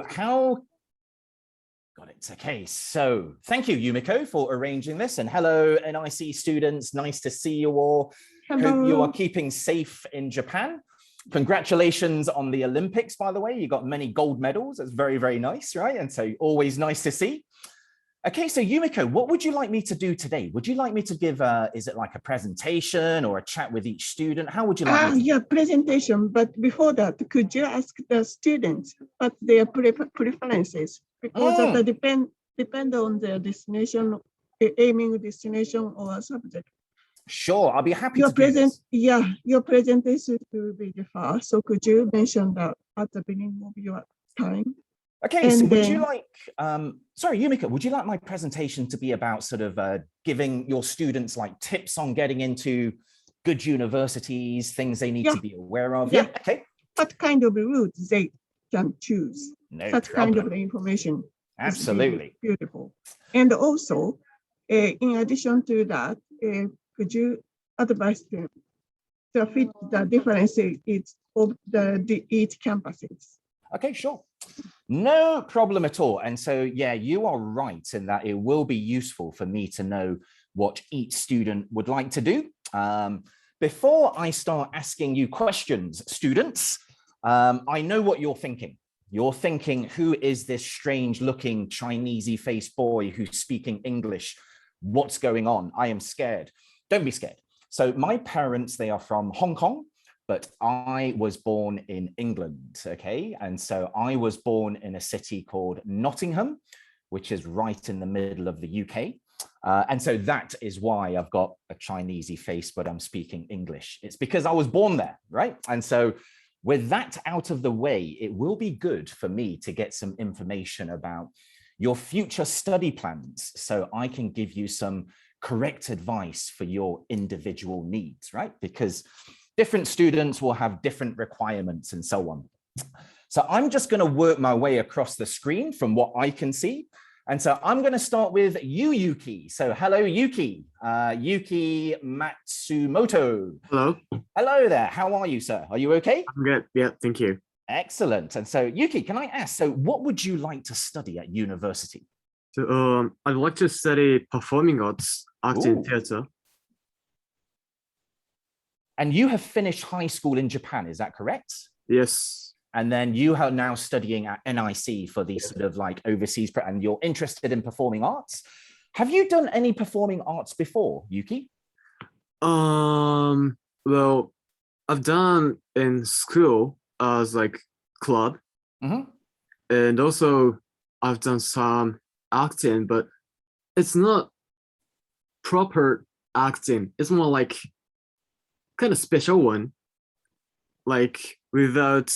how got it. Okay, so thank you, Yumiko, for arranging this. And hello, NIC students. Nice to see you all. Hello. Hope you are keeping safe in Japan. Congratulations on the Olympics, by the way. You got many gold medals. That's very, very nice, right? And so always nice to see. Okay, so Yumiko, what would you like me to do today? Would you like me to give, is it like a presentation or a chat with each student? How would you like me to? Yeah, presentation. But before that, could you ask the students what their preferences? Because that depend on their destination, aiming destination or subject. Sure, I'll be happy to do this. Yeah, your presentation will be the first. So could you mention that at the beginning of your time? Okay, so would you like, sorry, Yumiko, would you like my presentation to be about sort of giving your students like tips on getting into good universities, things they need to be aware of? Yeah, okay. What kind of route they can choose? No Such problem. kind of information. Absolutely. Beautiful. And also, in addition to that, could you advise them to fit the differences of each campuses? Okay, sure. No problem at all. And so, yeah, you are right in that it will be useful for me to know what each student would like to do. Before I start asking you questions, students, I know what you're thinking. You're thinking, who is this strange looking Chinesey faced boy who's speaking English? What's going on? I am scared. Don't be scared. So my parents, they are from Hong Kong, but I was born in England, okay? And so I was born in a city called Nottingham, which is right in the middle of the UK. And so that is why I've got a Chinesey face, but I'm speaking English. It's because I was born there, right? And so with that out of the way, it will be good for me to get some information about your future study plans so I can give you some correct advice for your individual needs, right? Because different students will have different requirements and so on. So I'm just going to work my way across the screen from what I can see. And so I'm going to start with you, Yuki. So hello, Yuki. Yuki Matsumoto. Hello. Hello there. How are you, sir? Are you okay? I'm good. Yeah, thank you. Excellent. And so Yuki, can I ask, so what would you like to study at university? So I'd like to study performing arts, acting, theater. And you have finished high school in Japan, is that correct? Yes. And then you are now studying at NIC for the sort of like overseas, and you're interested in performing arts. Have you done any performing arts before, Yuki? Well, I've done in school as like club. And also I've done some acting, but it's not proper acting. It's more like kind of special one, like without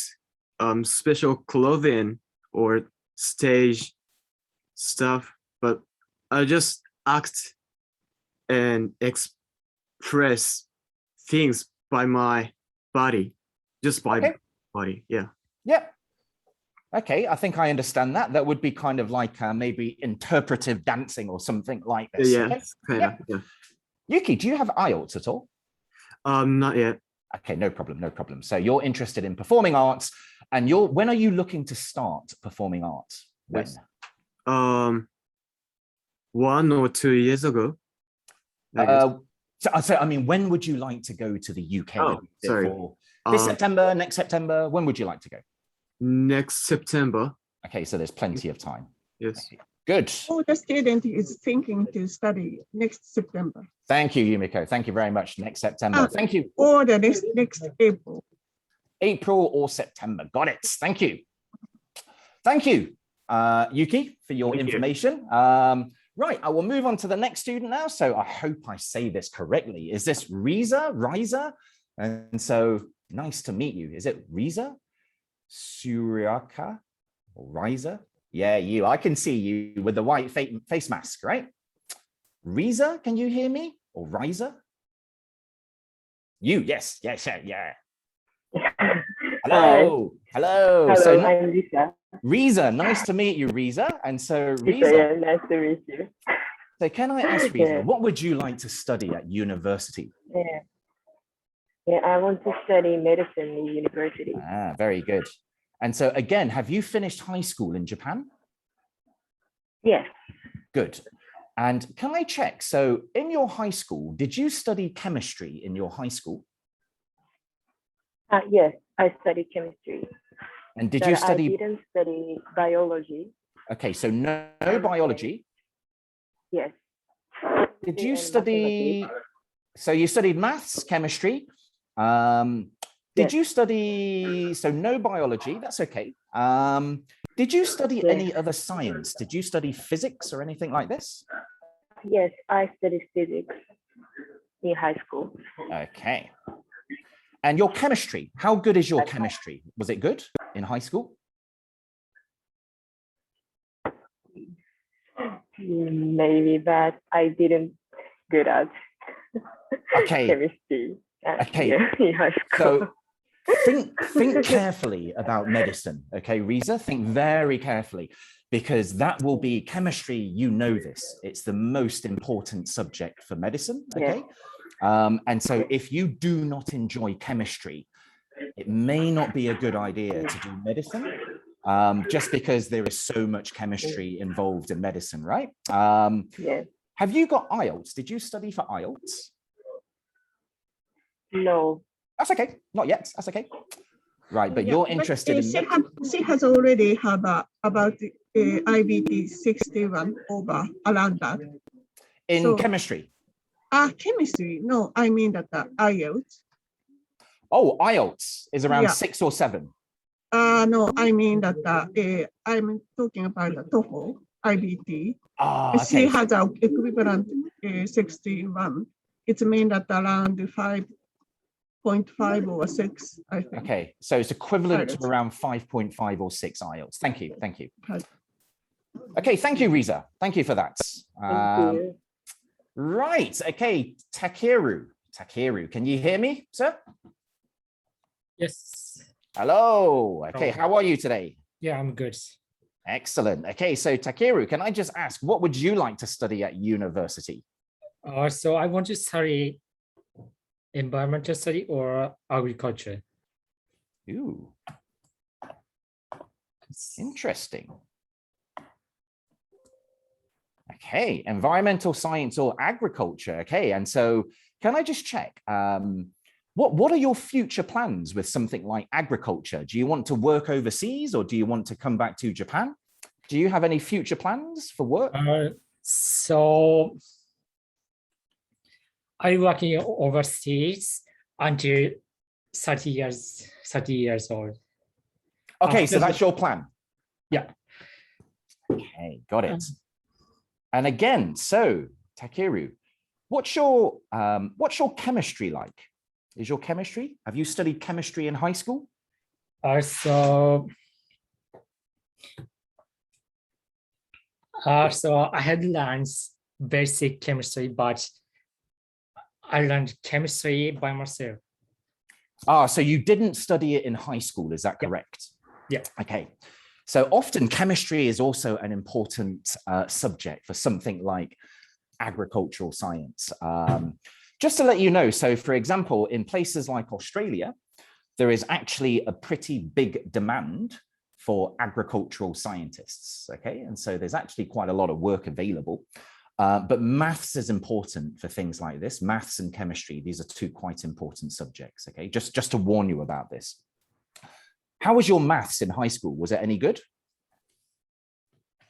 special clothing or stage stuff, but I just act and express things by my body, just by body. Yeah. Okay, I think I understand that. That would be kind of like maybe interpretive dancing or something like this. Yes, kind of. Yeah. Yuki, do you have IELTS at all? Not yet. Okay, no problem, no problem. So you're interested in performing arts, and when are you looking to start performing arts? When? Yes. 1 or 2 years ago. So I mean, when would you like to go to the UK? Oh, sorry. This September, next September, when would you like to go? Next September. Okay, so there's plenty of time. Yes. Okay, good. Oh, the student is thinking to study next September. Thank you, Yumiko. Thank you very much. Next September. Thank you. Or the next April. April or September. Got it. Thank you. Thank you, Yuki, for your information. Right, I will move on to the next student now. So I hope I say this correctly. Is this Riza? And so nice to meet you. Is it Riza? Suryaka or Riza? Yeah, you. I can see you with the white face mask, right? Riza, can you hear me? Or Riza? You, yes, yeah. Hello. Hello, So, I'm Lisa. Riza, nice to meet you, Riza. And so, Riza, Riza, nice to meet you. so can I ask Riza, what would you like to study at university? Yeah, I want to study medicine in university. Very good. And so again, have you finished high school in Japan? Yes. Good. And can I check? So in your high school, did you study chemistry in your high school? Yes, I studied chemistry. And did But you study? I didn't study biology. Okay, so no biology. Yes. Did you And study? mathematics. So you studied maths, chemistry. Did Yes. you study? So no biology. That's okay. Did you study Yes. any other science? Did you study physics or anything like this? Yes, I studied physics in high school. Okay. And your chemistry, how good is your chemistry? Was it good in high school? Maybe, but I didn't good at Okay. chemistry. Okay. Yeah, in high school. So think carefully about medicine. Okay, Riza, think very carefully, because that will be chemistry. You know this. It's the most important subject for medicine. Okay. And so if you do not enjoy chemistry, it may not be a good idea to do medicine, just because there is so much chemistry involved in medicine, right? Yes. Have you got IELTS? Did you study for IELTS? No. That's okay. Not yet. That's okay. Right, but Yeah, you're interested in she has already had about IBT 61 over around that. in So- chemistry. Chemistry. No, I mean that the IELTS. Oh, IELTS is around Yeah. 6 or 7. No, I mean that I'm talking about the TOEFL IBT. She Okay. has an equivalent 61. It means that around 5.5 or 6, I think. Okay, so it's equivalent to IELTS. around 5.5 or 6 IELTS. Thank you. Thank you. Right. Okay, thank you, Riza. Thank you for that. Thank you. Right. Okay, Takeru. Takeru, can you hear me, sir? Yes. Hello. Okay, Oh. how are you today? Yeah, I'm good. Excellent. Okay, so Takeru, can I just ask, what would you like to study at university? So I want to study environmental study or agriculture. Ooh, interesting. Okay, environmental science or agriculture. Okay, and so can I just check, what are your future plans with something like agriculture? Do you want to work overseas or do you want to come back to Japan? Do you have any future plans for work? So I'm working overseas until 30 years old. Okay, so after that's your plan. Yeah. Okay, got it. And again, so Takeru, what's your chemistry like? Is your chemistry? Have you studied chemistry in high school? So I had learned basic chemistry, but I learned chemistry by myself. So you didn't study it in high school, is that Yeah. correct? Yeah. Okay. So often chemistry is also an important subject for something like agricultural science. Just to let you know, so for example, in places like Australia, there is actually a pretty big demand for agricultural scientists, okay? And so there's actually quite a lot of work available. But maths is important for things like this. Maths and chemistry, these are two quite important subjects, okay? Just to warn you about this. How was your maths in high school? Was it any good?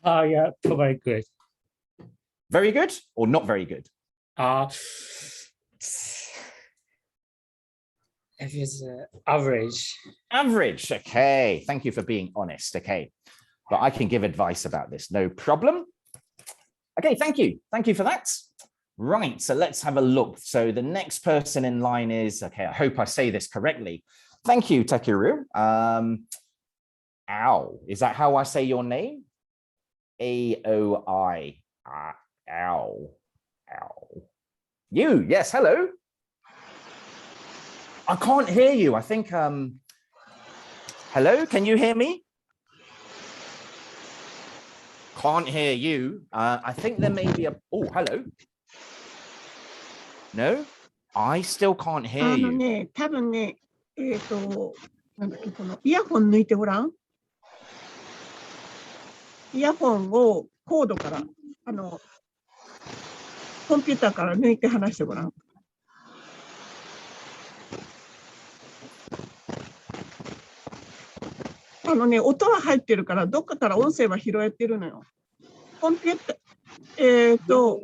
Yeah, very good. Very good or not very good? It is average. Average, okay. Thank you for being honest, okay. But I can give advice about this, no problem. Okay, thank you. Thank you for that. Right, so let's have a look. So the next person in line is, okay, I hope I say this correctly. Thank you, Takeru. Ow, is that how I say your name? A-O-I. Ow. Ow. You, yes, hello. I can't hear you. I think, hello, can you hear me? Can't hear you. I think there may be a, oh, hello. No, I still can't hear you. 多分ね、なんだっけ、このイヤホン抜いてごらん。イヤホンをコードから、コンピューターから抜いて話してごらん。音は入ってるから、どっかから音声は拾えてるのよ。コンピューター、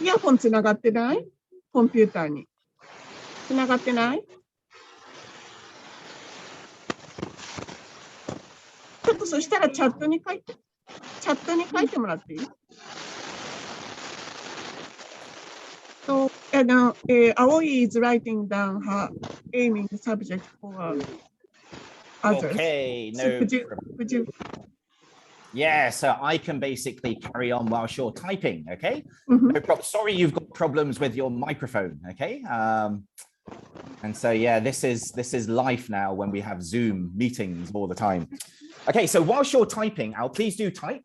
イヤホンつながってない？コンピューターに。つながってない？ちょっとそしたらチャットに書いてもらっていい？So, Aoi is writing down her aiming subject for others. Okay, So no. could you? Yeah, so I can basically carry on whilst you're typing, okay? Mhm. No problem. Sorry, you've got problems with your microphone, okay? And so yeah, this is life now when we have Zoom meetings all the time. Okay, so whilst you're typing, Al, please do type.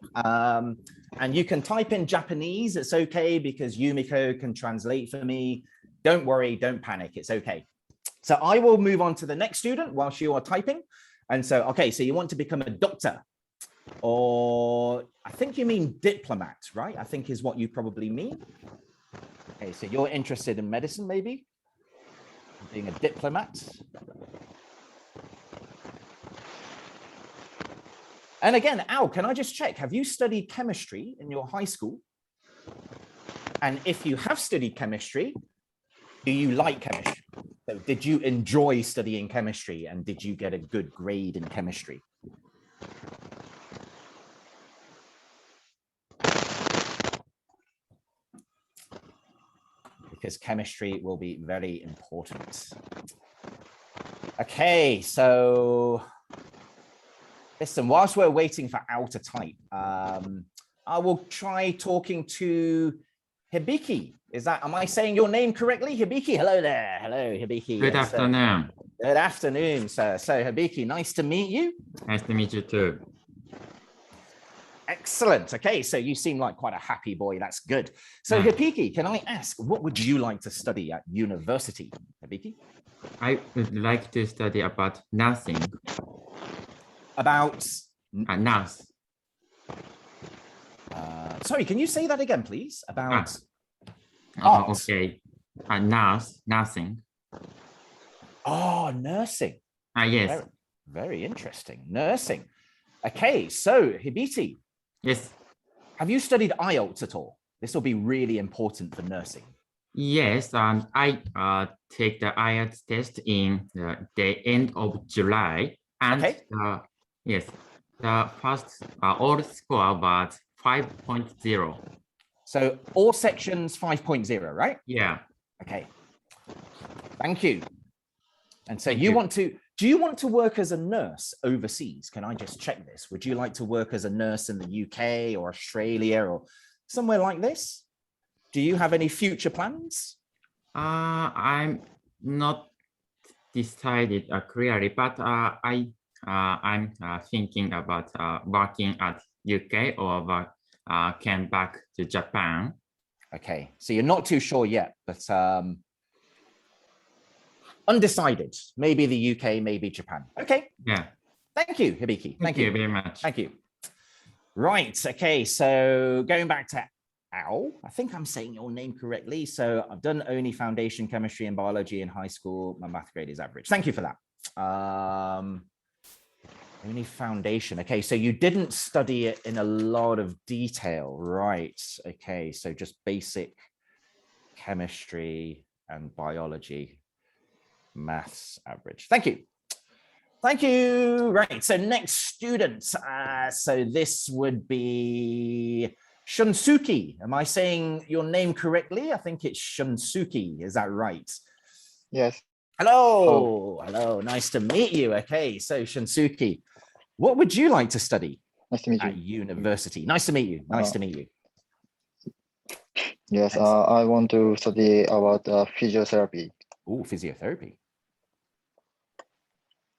And you can type in Japanese. It's okay because Yumiko can translate for me. Don't worry, don't panic. It's okay. So I will move on to the next student whilst you are typing. And so, okay, so you want to become a doctor, or I think you mean diplomat, right? I think is what you probably mean. Okay, so you're interested in medicine, maybe? Being a diplomat. And again, Al, can I just check, have you studied chemistry in your high school? And if you have studied chemistry, do you like chemistry? So did you enjoy studying chemistry, and did you get a good grade in chemistry? Because chemistry will be very important. Okay, so listen, whilst we're waiting for Al to type, I will try talking to Hibiki. Am I saying your name correctly? Hibiki, hello there. Hello, Hibiki. Good Yes, afternoon. good afternoon, sir. So Hibiki, nice to meet you. Nice to meet you too. Excellent. Okay, so you seem like quite a happy boy. That's good. So Hibiki, can I ask, what would you like to study at university, Hibiki? I would like to study about nursing. About Nurse. sorry, can you say that again, please? About art. Okay. Nursing. Oh, nursing. Yes. Very, very interesting. Nursing. Okay, so Hibiki, Yes. have you studied IELTS at all? This will be really important for nursing. Yes. I take the IELTS test in the end of July. And Okay. Yes, the first all score was 5.0. So all sections 5.0, right? Yeah. Okay. Thank you. And so Thank you you. want to, do you want to work as a nurse overseas? Can I just check this? Would you like to work as a nurse in the UK or Australia or somewhere like this? Do you have any future plans? I'm not decided clearly, but I'm thinking about working at UK or came back to Japan. Okay, so you're not too sure yet, but undecided. Maybe the UK, maybe Japan. Okay, Yeah. thank you, Hibiki. Thank you very much. Thank you. Right, okay, so going back to Al, I think I'm saying your name correctly. So I've done only foundation chemistry and biology in high school. My math grade is average. Thank you for that. Only foundation. Okay, so you didn't study it in a lot of detail, right? Okay, so just basic chemistry and biology, maths average. Thank you. Thank you. Right, so next student. So this would be Shunsuke. Am I saying your name correctly? I think it's Shunsuke. Is that right? Yes. Hello. Hello. Nice to meet you. Okay, so Shunsuke, what would you like to study Nice to meet at you. university? Nice to meet you. Nice to meet you. Yes, I want to study about physiotherapy. Oh, physiotherapy.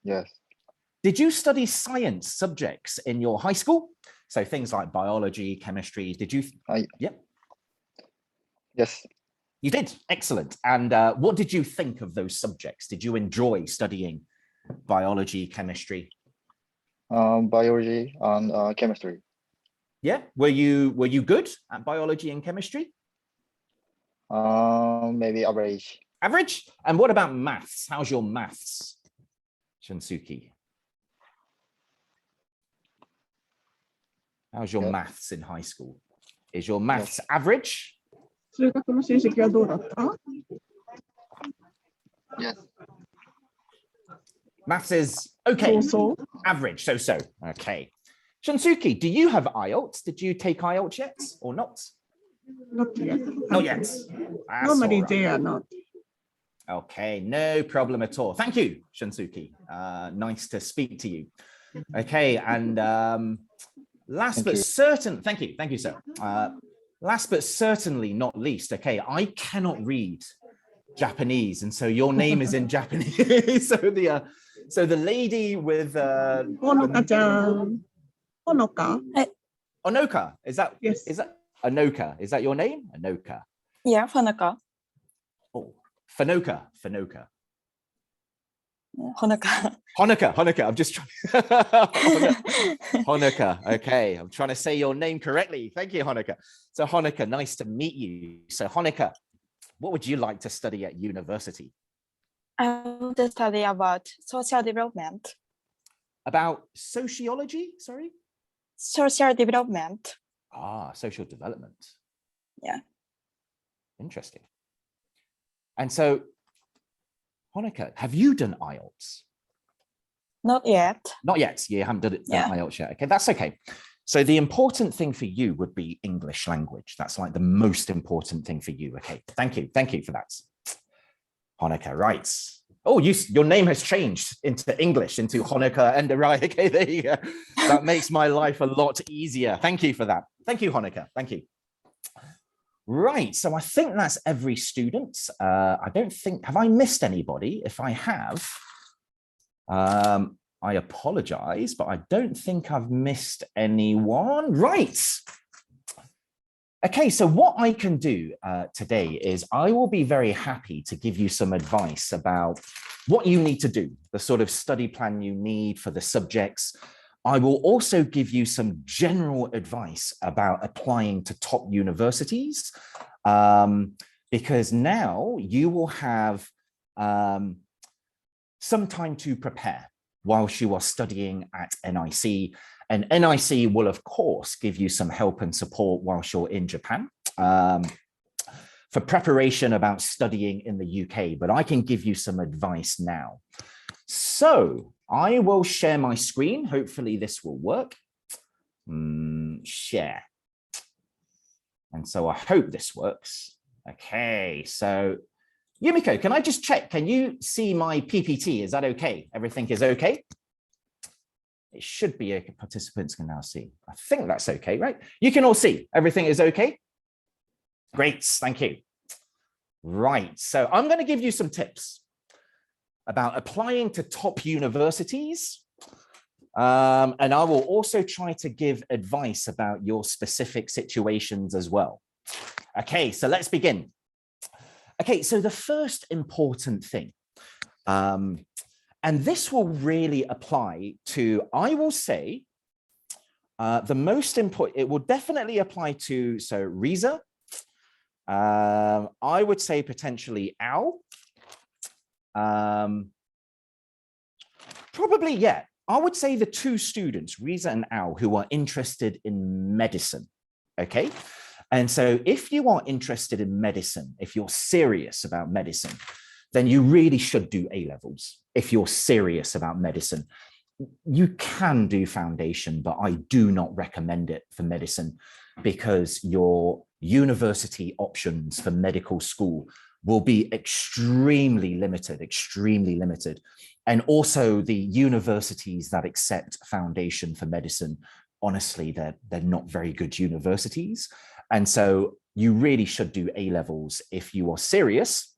Yes. Did you study science subjects in your high school? So things like biology, chemistry, did you? Yep. Yes. You did. Excellent. And what did you think of those subjects? Did you enjoy studying biology, chemistry? Biology and chemistry. Yeah. Were you good at biology and chemistry? Maybe average. Average? And what about maths? How's your maths, Shunsuke? How's your Yeah. maths in high school? Is your maths average? 数学の成績はどうだった？ Yes. Maths is okay, そうそう。 average, so. Okay. Shunsuke, do you have IELTS? Did you take IELTS yet or not? Not yet. Not yet. That's Normally all right. they are not. Okay, no problem at all. Thank you, Shunsuke. Nice to speak to you. Okay, and last but certain, thank you, sir. Last but certainly not least, okay, I cannot read Japanese, and so your name is in Japanese. So the lady with ほのかちゃん。ほのか Onoka, is that Yes. Onoka? Is that your name? Onoka. Yeah, Honoka. Oh, Fanoka. Honoka. Honoka. I'm just trying. Honoka. Okay, I'm trying to say your name correctly. Thank you, Honoka. So Honoka, nice to meet you. So Honoka, what would you like to study at university? I want to study about social development. About sociology? Sorry. Social development. Ah, social development. Yeah. Interesting. And so, Honoka, have you done IELTS? Not yet. Not yet. You haven't done it Yeah. IELTS yet. Okay, that's okay. So the important thing for you would be English language. That's like the most important thing for you. Okay, thank you. Thank you for that. Honoka, right. Oh, your name has changed into English, into Honoka Enderai. Okay, there you go. That makes my life a lot easier. Thank you for that. Thank you, Honoka. Thank you. Right, so I think that's every student. I don't think, have I missed anybody? If I have, I apologize, but I don't think I've missed anyone. Right. Okay, so what I can do today is I will be very happy to give you some advice about what you need to do, the sort of study plan you need for the subjects. I will also give you some general advice about applying to top universities, because now you will have some time to prepare whilst you are studying at NIC. And NIC will, of course, give you some help and support whilst you're in Japan for preparation about studying in the UK, but I can give you some advice now. So I will share my screen. Hopefully this will work. Share. And so I hope this works. Okay, so Yumiko, can I just check? Can you see my PPT? Is that okay? Everything is okay? It should be okay. Participants can now see. I think that's okay, right? You can all see. Everything is okay? Great, thank you. Right, so I'm going to give you some tips about applying to top universities. And I will also try to give advice about your specific situations as well. Okay, so let's begin. Okay, so the first important thing, and this will really apply to, I will say, the most important, it will definitely apply to, so Riza, I would say potentially Al, probably, yeah, I would say the two students, Riza and Al, who are interested in medicine, okay? And so if you are interested in medicine, if you're serious about medicine, then you really should do A-levels. If you're serious about medicine, you can do foundation, but I do not recommend it for medicine because your university options for medical school will be extremely limited. And also the universities that accept foundation for medicine, honestly, they're not very good universities. And so you really should do A-levels if you are serious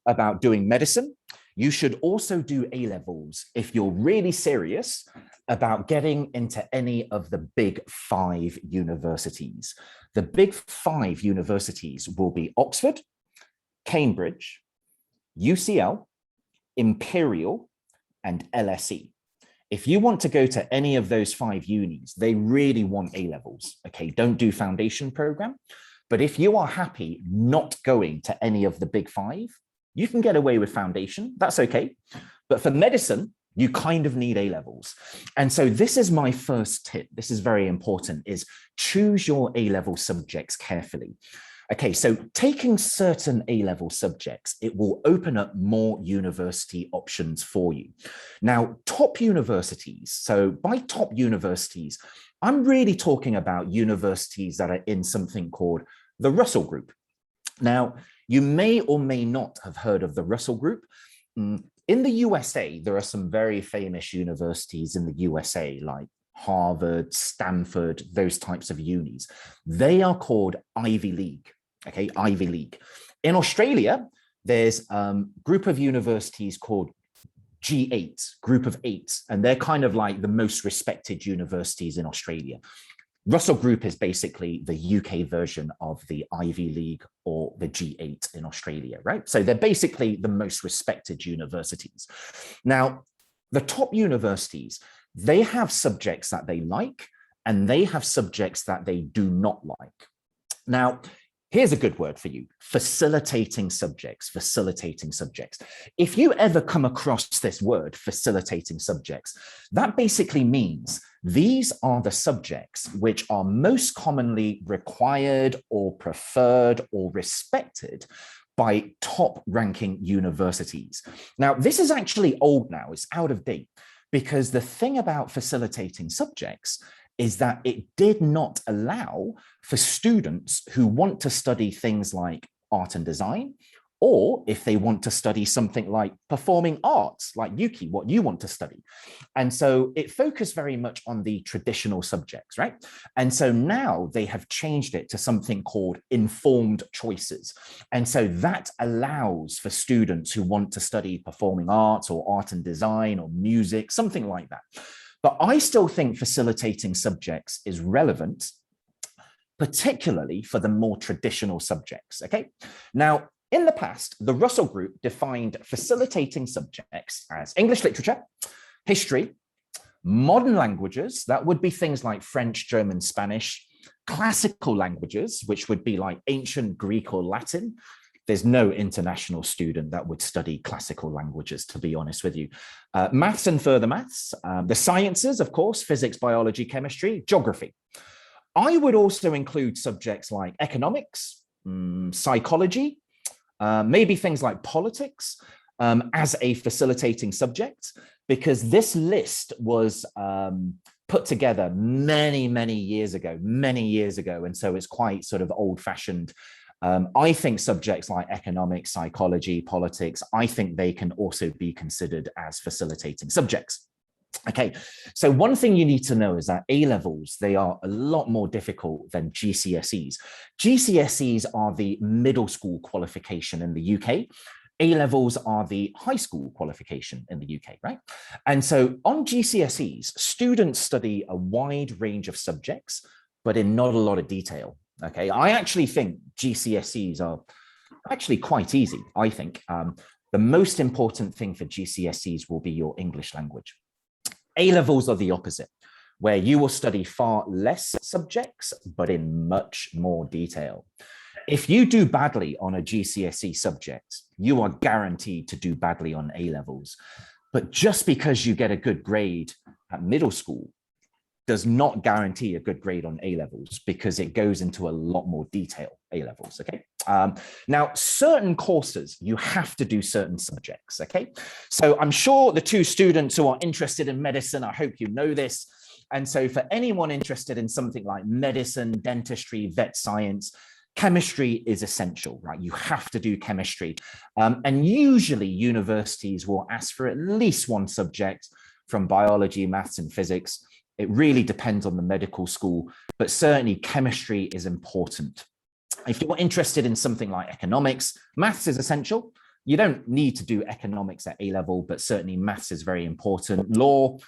about doing medicine. You should also do A-levels if you're really serious about getting into any of the big 5 universities. The big 5 universities will be Oxford, Cambridge, UCL, Imperial, and LSE. if you want to go to any of those 5 unis, they really want A levels. Okay, don't do foundation program. But if you are happy not going to any of the big 5, you can get away with foundation. That's okay. But for medicine, you kind of need A levels. And so this is my first tip. This is very important, is choose your A level subjects carefully. Okay, so taking certain A-level subjects, it will open up more university options for you. Now, top universities, so by top universities, I'm really talking about universities that are in something called the Russell Group. Now, you may or may not have heard of the Russell Group. In the USA, there are some very famous universities in the USA, like Harvard, Stanford, those types of unis. They are called Ivy League. Okay, Ivy League. In Australia, there's a group of universities called G8, Group of 8, and they're kind of like the most respected universities in Australia. Russell Group is basically the UK version of the Ivy League or the G8 in Australia, right? So they're basically the most respected universities. Now, the top universities, they have subjects that they like, and they have subjects that they do not like. Now, here's a good word for you: facilitating subjects, facilitating subjects. If you ever come across this word, facilitating subjects, that basically means these are the subjects which are most commonly required or preferred or respected by top ranking universities. Now, this is actually old now, it's out of date, because the thing about facilitating subjects is that it did not allow for students who want to study things like art and design, or if they want to study something like performing arts, like Yuki, what you want to study. And so it focused very much on the traditional subjects, right? And so now they have changed it to something called informed choices. And so that allows for students who want to study performing arts or art and design or music, something like that. But I still think facilitating subjects is relevant, particularly for the more traditional subjects, okay? Now, in the past, the Russell Group defined facilitating subjects as English literature, history, modern languages, that would be things like French, German, Spanish, classical languages, which would be like ancient Greek or Latin. There's no international student that would study classical languages, to be honest with you. Maths and further maths, the sciences, of course, physics, biology, chemistry, geography. I would also include subjects like economics, psychology, maybe things like politics as a facilitating subject, because this list was put together many years ago. And so it's quite sort of old-fashioned. I think subjects like economics, psychology, politics, I think they can also be considered as facilitating subjects. Okay, so one thing you need to know is that A-levels, they are a lot more difficult than GCSEs. GCSEs are the middle school qualification in the UK. A-levels are the high school qualification in the UK, right? And so on GCSEs, students study a wide range of subjects, but in not a lot of detail. Okay, I actually think GCSEs are actually quite easy, I think. The most important thing for GCSEs will be your English language. A-levels are the opposite, where you will study far less subjects, but in much more detail. If you do badly on a GCSE subject, you are guaranteed to do badly on A-levels. But just because you get a good grade at middle school does not guarantee a good grade on A-levels, because it goes into a lot more detail, A-levels, okay? Now, certain courses, you have to do certain subjects, okay? So I'm sure the two students who are interested in medicine, I hope you know this. And so for anyone interested in something like medicine, dentistry, vet science, chemistry is essential, right? You have to do chemistry. And usually universities will ask for at least one subject from biology, maths, and physics. It really depends on the medical school, but certainly chemistry is important. If you're interested in something like economics, maths is essential. You don't need to do economics at A-level, but certainly maths is very important. Law,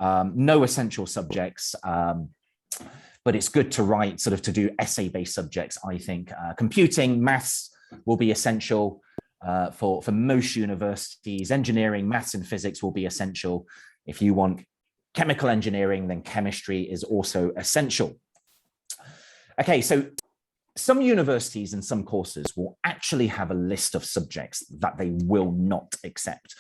no essential subjects, but it's good to write, sort of to do essay-based subjects, I think. Computing, maths will be essential for most universities. Engineering, maths and physics will be essential. If you want chemical engineering, then chemistry is also essential. Okay, so some universities and some courses will actually have a list of subjects that they will not accept.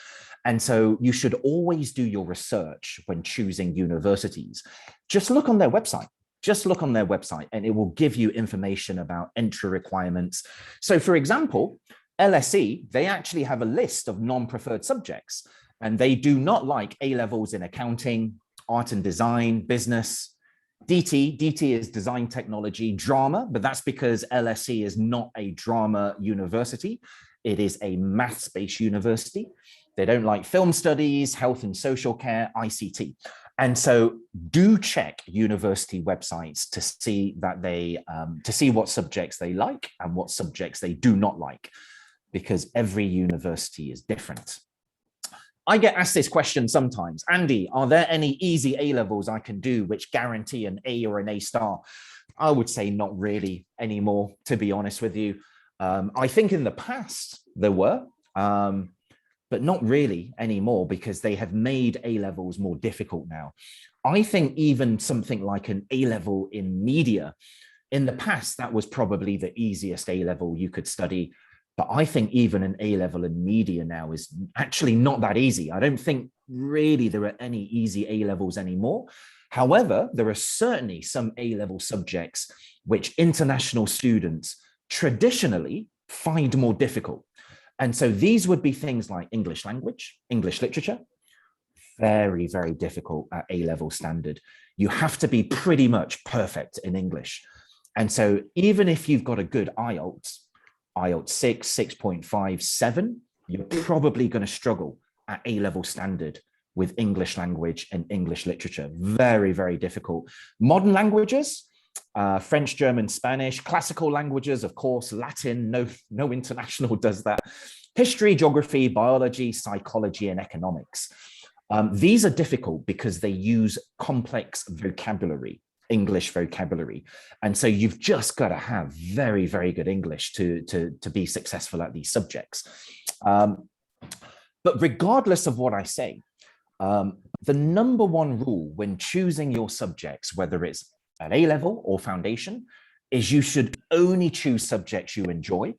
And so you should always do your research when choosing universities. Just look on their website. Just look on their website and it will give you information about entry requirements. So for example, LSE, they actually have a list of non-preferred subjects, and they do not like A-levels in accounting, art and design, business. DT is design technology, drama, but that's because LSE is not a drama university. It is a maths-based university. They don't like film studies, health and social care, ICT. And so do check university websites to see that to see what subjects they like and what subjects they do not like, because every university is different. I get asked this question sometimes, Andy, are there any easy A-levels I can do which guarantee an A or an A star? I would say not really anymore, to be honest with you. I think in the past there were, but not really anymore, because they have made A-levels more difficult now. I think even something like an A-level in media, in the past, that was probably the easiest A-level you could study. But I think even an A-level in media now is actually not that easy. I don't think really there are any easy A-levels anymore. However, there are certainly some A-level subjects which international students traditionally find more difficult. And so these would be things like English language, English literature, very, very difficult at A-level standard. You have to be pretty much perfect in English. And so even if you've got a good IELTS 6, 6.5, 7, you're probably going to struggle at A-level standard with English language and English literature. Very, very difficult. Modern languages, French, German, Spanish, classical languages, of course, Latin, no international does that. History, geography, biology, psychology, and economics. These are difficult because they use complex vocabulary, English vocabulary. And so you've just got to have very, very good English to be successful at these subjects. But regardless of what I say, the number one rule when choosing your subjects, whether it's at A-level or foundation, is you should only choose subjects you enjoy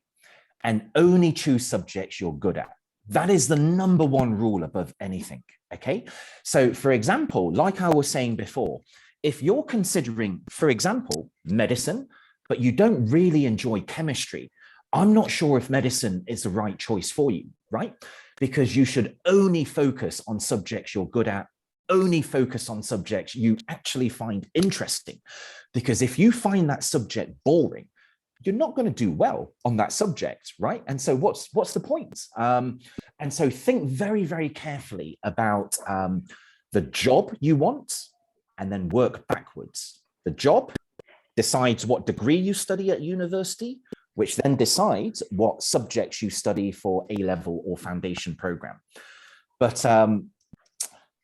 and only choose subjects you're good at. That is the number one rule above anything, okay? So for example, like I was saying before, if you're considering, for example, medicine, but you don't really enjoy chemistry, I'm not sure if medicine is the right choice for you, right? Because you should only focus on subjects you're good at, only focus on subjects you actually find interesting. Because if you find that subject boring, you're not going to do well on that subject, right? And so what's the point? And so think very, very carefully about the job you want, and then work backwards. The job decides what degree you study at university, which then decides what subjects you study for A-level or foundation program. But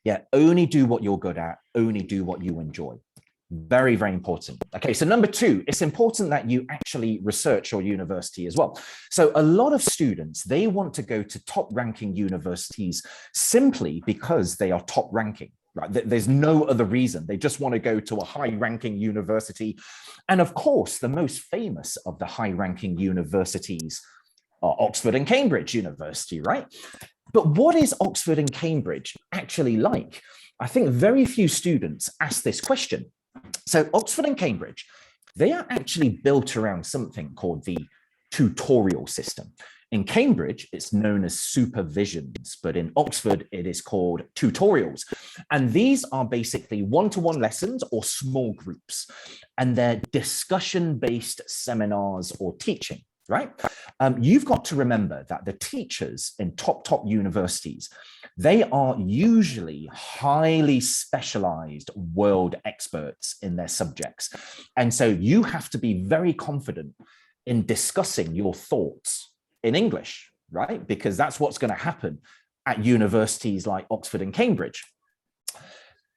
yeah, only do what you're good at, only do what you enjoy. Very, very important. Okay, so number 2, it's important that you actually research your university as well. So a lot of students, they want to go to top ranking universities simply because they are top ranking. Right? There's no other reason. They just want to go to a high-ranking university. And of course, the most famous of the high-ranking universities are Oxford and Cambridge University, right? But what is Oxford and Cambridge actually like? I think very few students ask this question. So Oxford and Cambridge, they are actually built around something called the tutorial system. In Cambridge, it's known as supervisions, but in Oxford, it is called tutorials. And these are basically one-to-one lessons or small groups, and they're discussion-based seminars or teaching, right? You've got to remember that the teachers in top universities, they are usually highly specialized world experts in their subjects. And so you have to be very confident in discussing your thoughts in English, right? Because that's what's going to happen at universities like Oxford and Cambridge.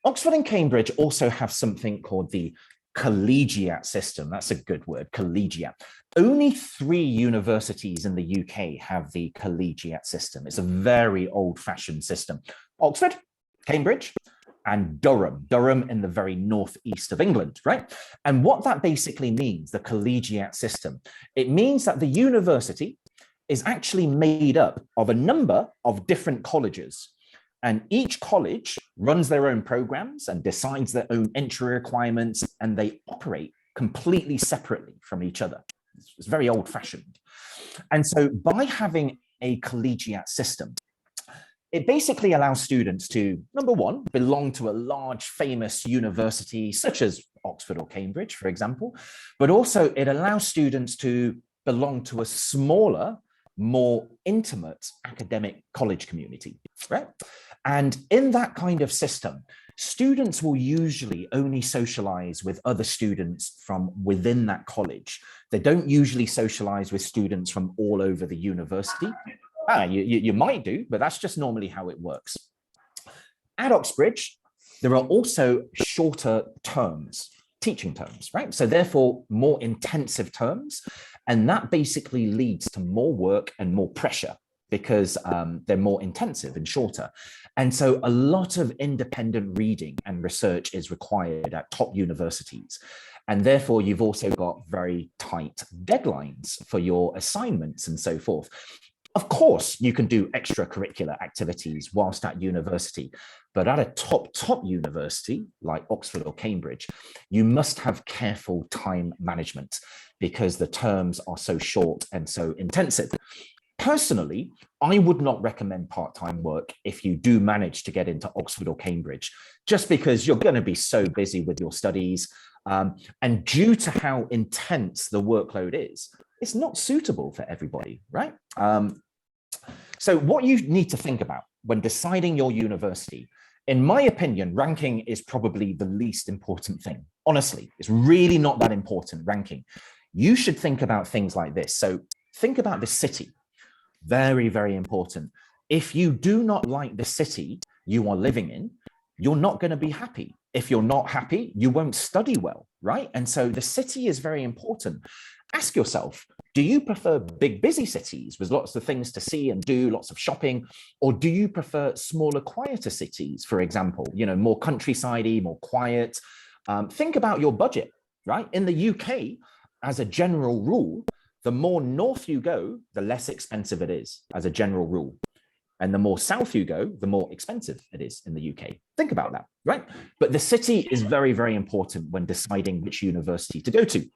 Oxford and Cambridge also have something called the collegiate system. That's a good word, collegiate. Only 3 universities in the UK have the collegiate system. It's a very old-fashioned system. Oxford, Cambridge, and Durham, Durham in the very northeast of England, right? And what that basically means, the collegiate system, it means that the university is actually made up of a number of different colleges. And each college runs their own programs and decides their own entry requirements, and they operate completely separately from each other. It's very old-fashioned. And so by having a collegiate system, it basically allows students to, number one, belong to a large famous university such as Oxford or Cambridge, for example, but also it allows students to belong to a smaller, more intimate academic college community, right? And in that kind of system, students will usually only socialize with other students from within that college. They don't usually socialize with students from all over the university. You might do, but that's just normally how it works. At Oxbridge, there are also shorter terms, teaching terms, right? So therefore more intensive terms. And that basically leads to more work and more pressure because they're more intensive and shorter. And so a lot of independent reading and research is required at top universities. And therefore, you've also got very tight deadlines for your assignments and so forth. Of course, you can do extracurricular activities whilst at university, but at a top university like Oxford or Cambridge, you must have careful time management because the terms are so short and so intensive. Personally, I would not recommend part-time work if you do manage to get into Oxford or Cambridge, just because you're going to be so busy with your studies. And due to how intense the workload is, it's not suitable for everybody, right? So what you need to think about when deciding your university, in my opinion, ranking is probably the least important thing. Honestly, it's really not that important, ranking. You should think about things like this. So think about the city. Very, very important. If you do not like the city you are living in, you're not going to be happy. If you're not happy, you won't study well, right? And so the city is very important. Ask yourself, do you prefer big, busy cities with lots of things to see and do, lots of shopping, or do you prefer smaller, quieter cities, for example, you know, more countryside-y, more quiet? Think about your budget, right? In the UK, as a general rule, the more north you go, the less expensive it is as a general rule. And the more south you go, the more expensive it is in the UK. Think about that, right? But the city is very, very important when deciding which university to go to.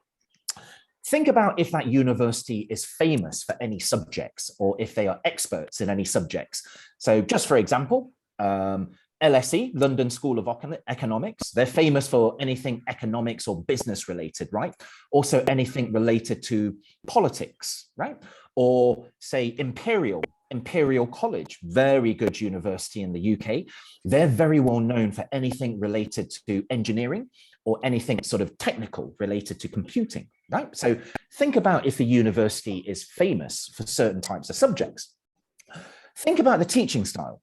Think about if that university is famous for any subjects or if they are experts in any subjects. So just for example, LSE, London School of Economics, they're famous for anything economics or business related, right? Also anything related to politics, right? Or say Imperial College, very good university in the UK. They're very well known for anything related to engineering or anything sort of technical related to computing, right? So think about if a university is famous for certain types of subjects. Think about the teaching style.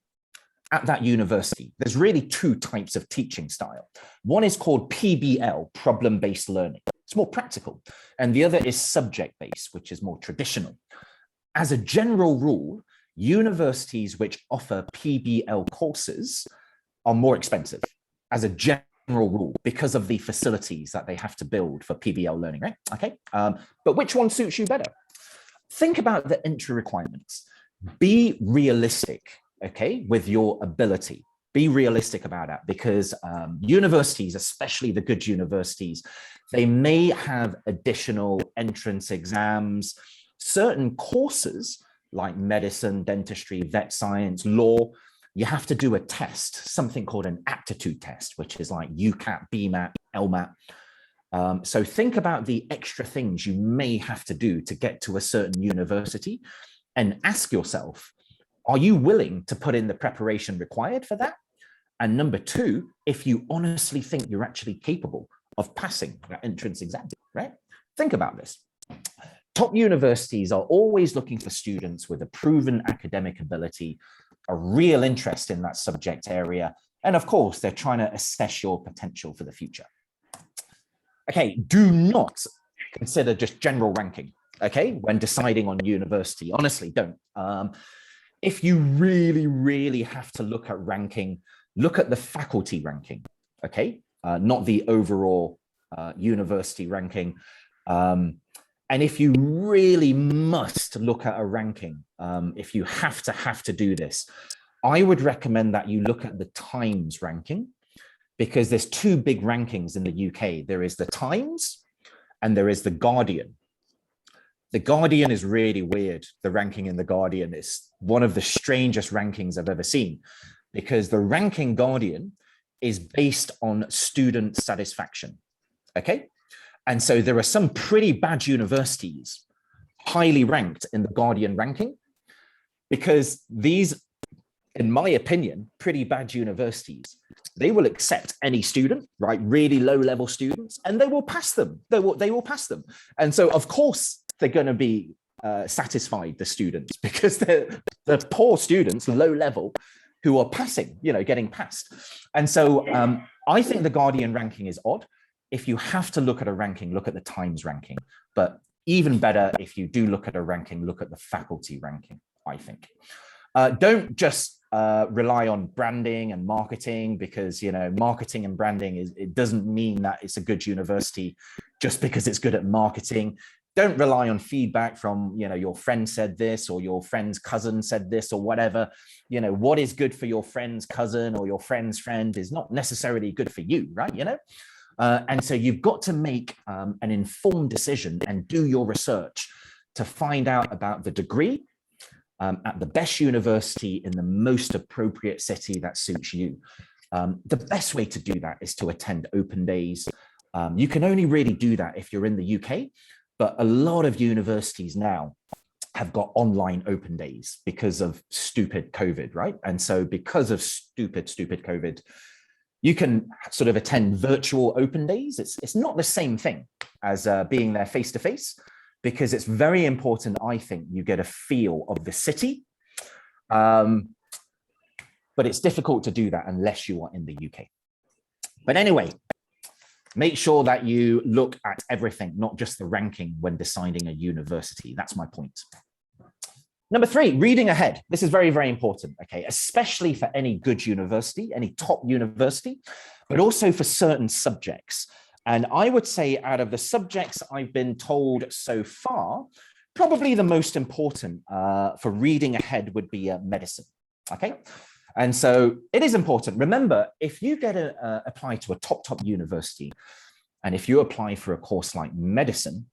At that university, there's really two types of teaching style. One is called PBL, problem-based learning. It's more practical. And the other is subject-based, which is more traditional. As a general rule, universities which offer PBL courses are more expensive as a general rule because of the facilities that they have to build for PBL learning, right? Okay, but which one suits you better? Think about the entry requirements. Be realistic, okay, with your ability. Be realistic about that because universities, especially the good universities, they may have additional entrance exams, certain courses like medicine, dentistry, vet science, law, you have to do a test, something called an aptitude test, which is like UCAT, BMAT, LMAT. So think about the extra things you may have to do to get to a certain university and ask yourself, are you willing to put in the preparation required for that? And number two, if you honestly think you're actually capable of passing that entrance exam, right? Think about this. Top universities are always looking for students with a proven academic ability, a real interest in that subject area, and of course, they're trying to assess your potential for the future. Okay, do not consider just general ranking, okay, when deciding on university. Honestly, don't. If you really, really have to look at ranking, look at the faculty ranking, okay? Not the overall university ranking. And if you really must look at a ranking, if you have to do this, I would recommend that you look at the Times ranking, because there's two big rankings in the UK. There is the Times and there is the Guardian. The Guardian is really weird. The ranking in the Guardian is one of the strangest rankings I've ever seen, because the ranking Guardian is based on student satisfaction, okay? And so there are some pretty bad universities highly ranked in the Guardian ranking, because these, in my opinion, pretty bad universities, they will accept any student, right? Really low level students, and they will pass them. They will pass them. And so of course they're going to be satisfied, the students, because they're the poor students, low level, who are passing, you know, getting passed. And so I think the Guardian ranking is odd. If you have to look at a ranking, look at the Times ranking. But even better, if you do look at a ranking, look at the faculty ranking, I think. Don't just rely on branding and marketing, because, you know, marketing and branding it doesn't mean that it's a good university just because it's good at marketing. Don't rely on feedback from, you know, your friend said this or your friend's cousin said this or whatever. You know, what is good for your friend's cousin or your friend's friend is not necessarily good for you, right? You know, and so you've got to make an informed decision and do your research to find out about the degree at the best university in the most appropriate city that suits you. The best way to do that is to attend open days. You can only really do that if you're in the UK, but a lot of universities now have got online open days because of stupid COVID, right? And so because of stupid COVID, you can sort of attend virtual open days. It's not the same thing as being there face to face, because it's very important, I think, you get a feel of the city. But it's difficult to do that unless you are in the UK. But anyway, make sure that you look at everything, not just the ranking when deciding a university. That's my point. Number 3, reading ahead. This is very, very important, okay, especially for any good university, any top university, but also for certain subjects. And I would say out of the subjects I've been told so far, probably the most important for reading ahead would be medicine, okay? And so it is important. Remember, if you get apply to a top university, and if you apply for a course like medicine,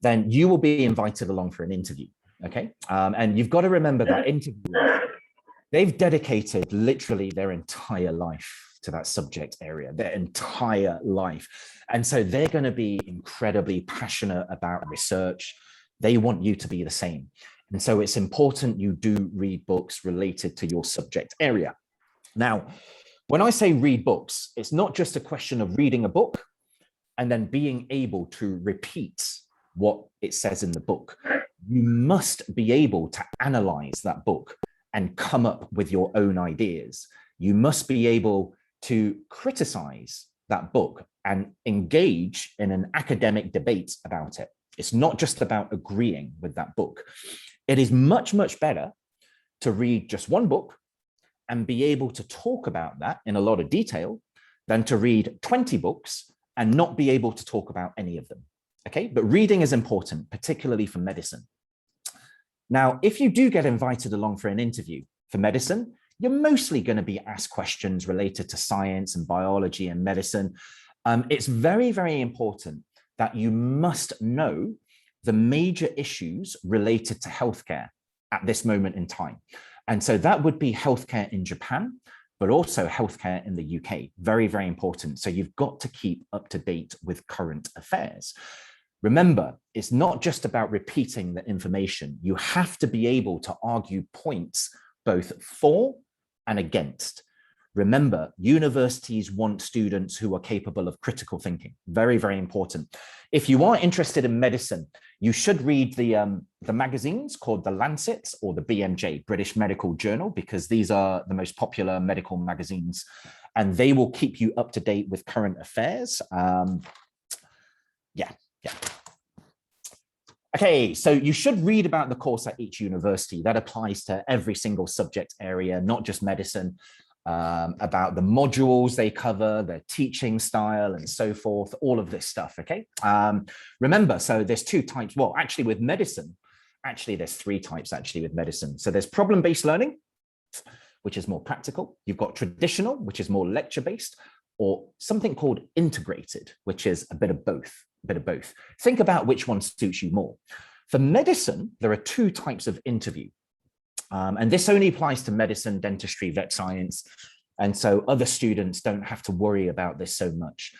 then you will be invited along for an interview, okay? And you've got to remember that interviewers, they've dedicated literally their entire life to that subject area, their entire life. And so they're going to be incredibly passionate about research. They want you to be the same. And so it's important you do read books related to your subject area. Now, when I say read books, it's not just a question of reading a book and then being able to repeat what it says in the book. You must be able to analyze that book and come up with your own ideas. You must be able to criticize that book and engage in an academic debate about it. It's not just about agreeing with that book. It is much, much better to read just one book and be able to talk about that in a lot of detail than to read 20 books and not be able to talk about any of them. Okay, but reading is important, particularly for medicine. Now, if you do get invited along for an interview for medicine, you're mostly going to be asked questions related to science and biology and medicine. It's very, very important that you must know the major issues related to healthcare at this moment in time. And so that would be healthcare in Japan, but also healthcare in the UK. Very, very important. So you've got to keep up to date with current affairs. Remember, it's not just about repeating the information. You have to be able to argue points both for and against. Remember, universities want students who are capable of critical thinking. Very, very important. If you are interested in medicine, you should read the magazines called The Lancet or the BMJ, British Medical Journal, because these are the most popular medical magazines, and they will keep you up to date with current affairs. Yeah. Okay, so you should read about the course at each university. That applies to every single subject area, not just medicine. about the modules they cover, their teaching style and so forth, all of this stuff, okay? Remember, so there's two types. Well, actually with medicine, there's three types actually with medicine. So there's problem-based learning, which is more practical. You've got traditional, which is more lecture-based, or something called integrated, which is a bit of both, Think about which one suits you more. For medicine, there are two types of interview. And this only applies to medicine, dentistry, vet science. And so other students don't have to worry about this so much.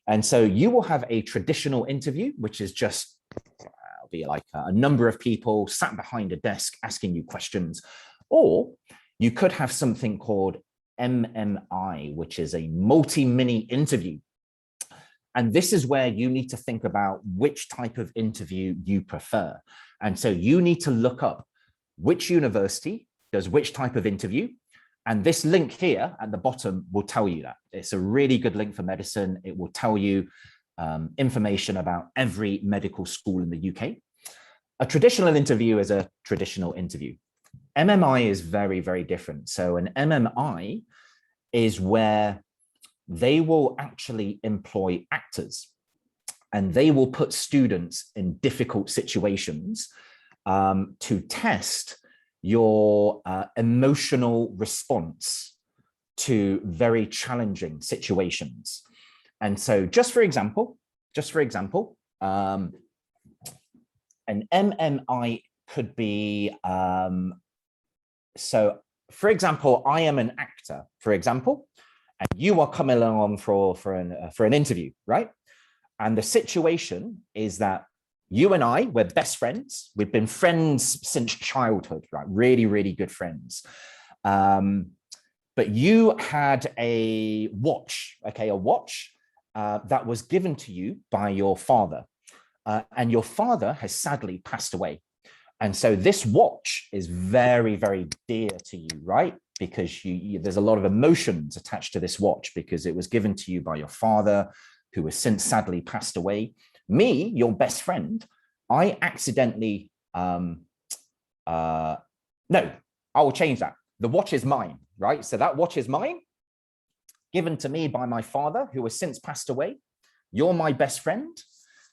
And so you will have a traditional interview, which is just be like a number of people sat behind a desk asking you questions. Or you could have something called MMI, which is a multi-mini interview. And this is where you need to think about which type of interview you prefer. And so you need to look up which university does which type of interview. And this link here at the bottom will tell you that. It's a really good link for medicine. It will tell you information about every medical school in the UK. A traditional interview is a traditional interview. MMI is very, very different. So an MMI is where they will actually employ actors and they will put students in difficult situations to test your emotional response to very challenging situations. And so just for example, an MMI could be, so for example, I am an actor, for example, and you are coming along for an interview, right? And the situation is that you and I, we're best friends. We've been friends since childhood, right? Really, really good friends. But you had a watch, okay, a watch that was given to you by your father. And your father has sadly passed away. And so this watch is very, very dear to you, right? Because there's a lot of emotions attached to this watch because it was given to you by your father, who has since sadly passed away. Me, your best friend, I accidentally, no, I will change that. The watch is mine, right? So that watch is mine, given to me by my father, who has since passed away. You're my best friend,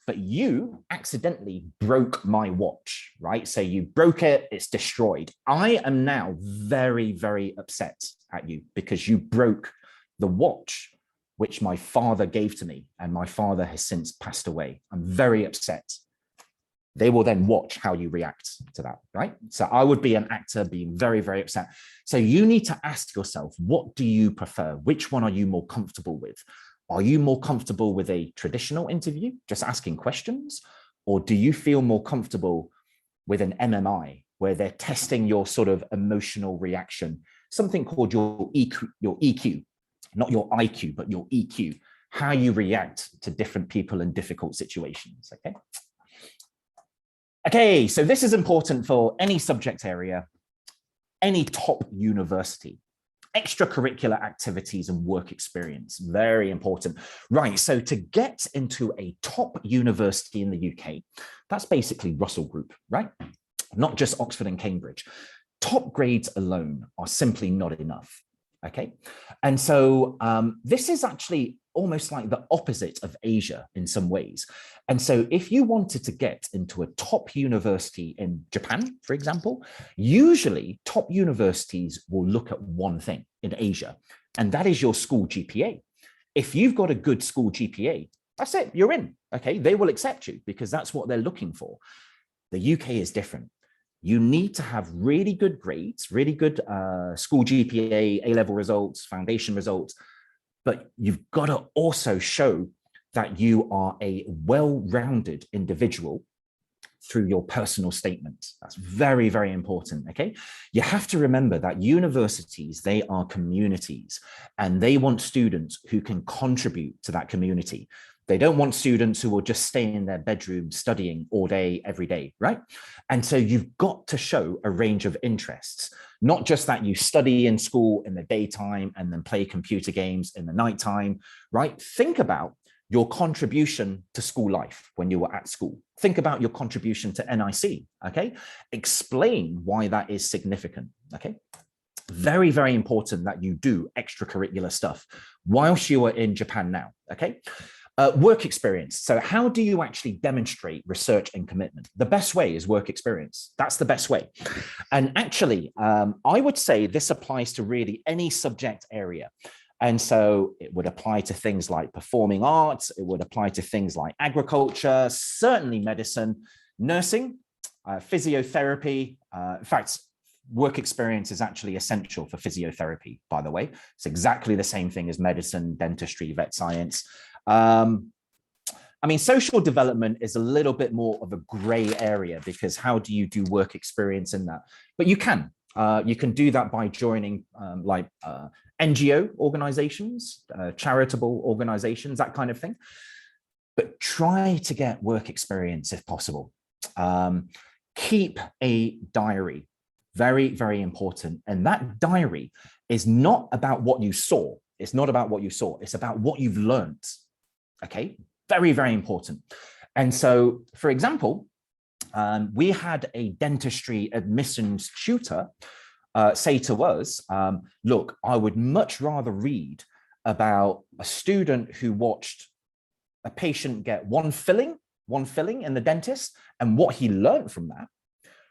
but you accidentally broke my watch, right? So you broke it, it's destroyed. I am now very, very upset at you because you broke the watch which my father gave to me, and my father has since passed away. I'm very upset. They will then watch how you react to that, right? So I would be an actor being very, very upset. So you need to ask yourself, what do you prefer? Which one are you more comfortable with? Are you more comfortable with a traditional interview, just asking questions? Or do you feel more comfortable with an MMI, where they're testing your sort of emotional reaction, something called your EQ, not your IQ, but your EQ, how you react to different people in difficult situations, okay? Okay, so this is important for any subject area, any top university. Extracurricular activities and work experience, very important. Right, so to get into a top university in the UK, that's basically Russell Group, right? Not just Oxford and Cambridge. Top grades alone are simply not enough, okay? And so this is actually almost like the opposite of Asia in some ways. And so if you wanted to get into a top university in Japan, for example, usually top universities will look at one thing in Asia, and that is your school GPA. If you've got a good school GPA, that's it, you're in, okay? They will accept you because that's what they're looking for. The UK is different. You need to have really good grades, really good school GPA, A-level results, foundation results, but you've got to also show that you are a well-rounded individual through your personal statement. That's very, very important, okay? You have to remember that universities, they are communities, and they want students who can contribute to that community. They don't want students who will just stay in their bedroom studying all day, every day, right? And so you've got to show a range of interests, not just that you study in school in the daytime and then play computer games in the nighttime, right? Think about your contribution to school life when you were at school. Think about your contribution to NIC, okay? Explain why that is significant, okay? Very, very important that you do extracurricular stuff whilst you are in Japan now, okay? Work experience. So how do you actually demonstrate research and commitment? The best way is work experience. That's the best way. And actually, I would say this applies to really any subject area. And so it would apply to things like performing arts. It would apply to things like agriculture, certainly medicine, nursing, physiotherapy. In fact, work experience is actually essential for physiotherapy, by the way. It's exactly the same thing as medicine, dentistry, vet science. I mean, social development is a little bit more of a gray area because how do you do work experience in that? But you can do that by joining NGO organizations, charitable organizations, that kind of thing. But try to get work experience if possible. Keep a diary, very, very important. And that diary is not about what you saw. It's not about what you saw. It's about what you've learned. Okay, very, very important. And so, for example, we had a dentistry admissions tutor say to us, look, I would much rather read about a student who watched a patient get one filling in the dentist and what he learned from that,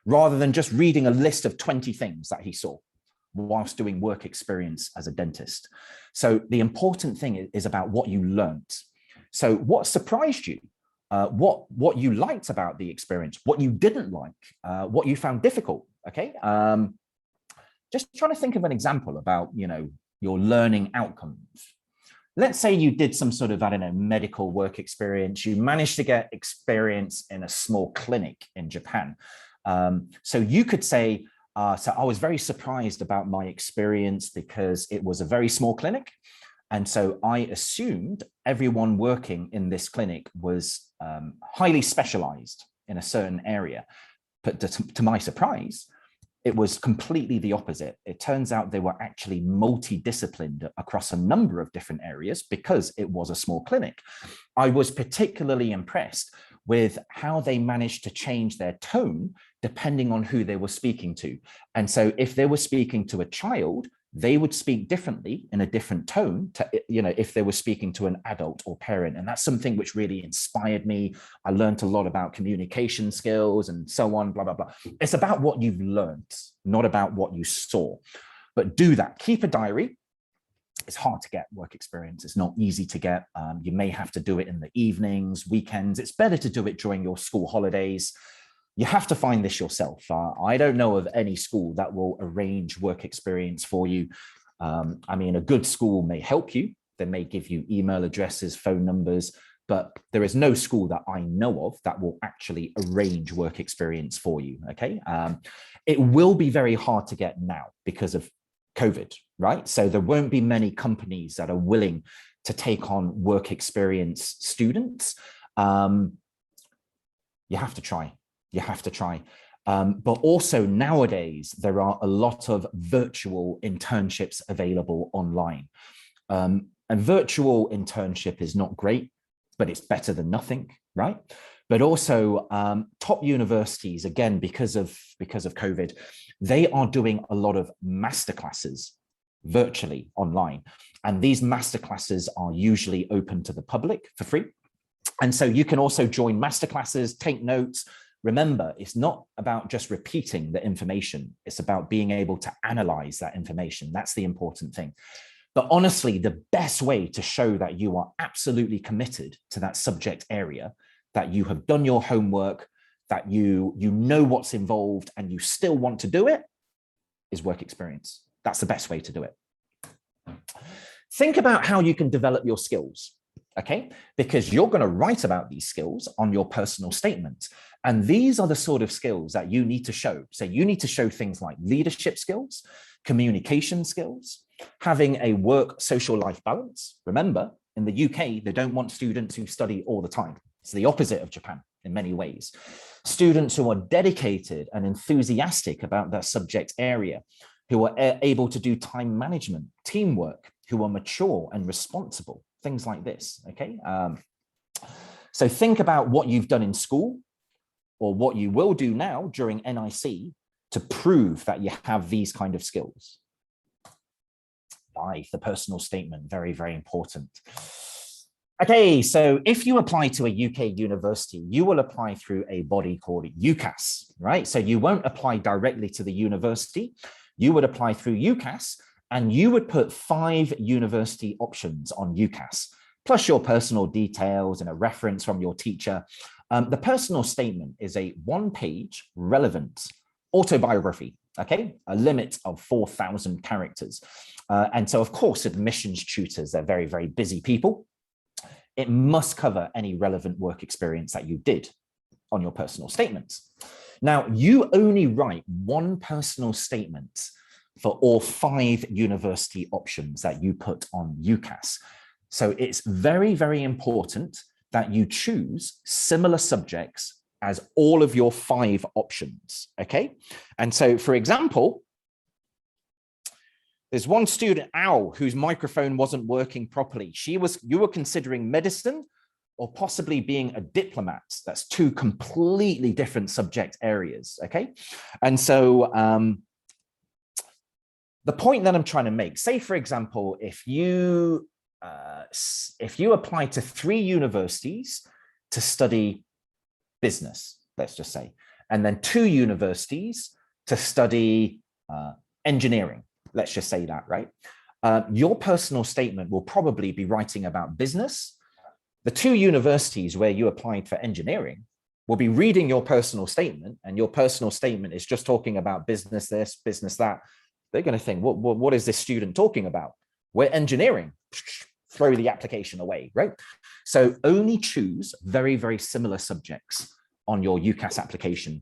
rather than just reading a list of 20 things that he saw whilst doing work experience as a dentist. So the important thing is about what you learned. So what surprised you, what you liked about the experience, what you didn't like, what you found difficult, okay? Just trying to think of an example about, your learning outcomes. Let's say you did some sort of, I don't know, medical work experience. You managed to get experience in a small clinic in Japan. So you could say, so I was very surprised about my experience because it was a very small clinic. And so I assumed everyone working in this clinic was highly specialized in a certain area. But to my surprise, it was completely the opposite. It turns out they were actually multidisciplined across a number of different areas because it was a small clinic. I was particularly impressed with how they managed to change their tone depending on who they were speaking to. And so if they were speaking to a child, they would speak differently in a different tone to, if they were speaking to an adult or parent. And that's something which really inspired me. I learned a lot about communication skills and so on, blah, blah, blah. It's about what you've learned, not about what you saw. But do that. Keep a diary. It's hard to get work experience. It's not easy to get. You may have to do it in the evenings, weekends. It's better to do it during your school holidays. You have to find this yourself. I don't know of any school that will arrange work experience for you. I mean, a good school may help you. They may give you email addresses, phone numbers, but there is no school that I know of that will actually arrange work experience for you, okay? It will be very hard to get now because of COVID, right? So there won't be many companies that are willing to take on work experience students. You have to try. You have to try. But also nowadays, there are a lot of virtual internships available online. And virtual internship is not great, but it's better than nothing, right? But also top universities, again, because of COVID, they are doing a lot of masterclasses virtually online. And these masterclasses are usually open to the public for free. And so you can also join masterclasses, take notes. Remember, it's not about just repeating the information. It's about being able to analyze that information. That's the important thing. But honestly, the best way to show that you are absolutely committed to that subject area, that you have done your homework, that you know what's involved and you still want to do it, is work experience. That's the best way to do it. Think about how you can develop your skills. Okay, because you're going to write about these skills on your personal statement. And these are the sort of skills that you need to show. So you need to show things like leadership skills, communication skills, having a work social life balance. Remember, in the UK, they don't want students who study all the time. It's the opposite of Japan in many ways. Students who are dedicated and enthusiastic about their subject area, who are able to do time management, teamwork, who are mature and responsible. Things like this, okay? So think about what you've done in school or what you will do now during NIC to prove that you have these kind of skills, 5, the personal statement, very, very important. Okay, so if you apply to a UK university, you will apply through a body called UCAS, right? So you won't apply directly to the university. You would apply through UCAS, and you would put 5 university options on UCAS, plus your personal details and a reference from your teacher. The personal statement is a 1-page relevant autobiography, okay? A limit of 4,000 characters. And so, of course, admissions tutors, they're very, very busy people. It must cover any relevant work experience that you did on your personal statements. Now, you only write 1 personal statement for all 5 university options that you put on UCAS. So it's very, very important that you choose similar subjects as all of your 5 options, okay? And so, for example, there's one student, Al, whose microphone wasn't working properly. You were considering medicine or possibly being a diplomat. That's 2 completely different subject areas, okay? And so the point that I'm trying to make, say, for example, if you apply to 3 universities to study business, let's just say, and then 2 universities to study engineering, let's just say that, right? Your personal statement will probably be writing about business. The 2 universities where you applied for engineering will be reading your personal statement, and your personal statement is just talking about business this, business that. They're going to think, what is this student talking about? We're engineering. Throw the application away, right? So only choose very, very similar subjects on your UCAS application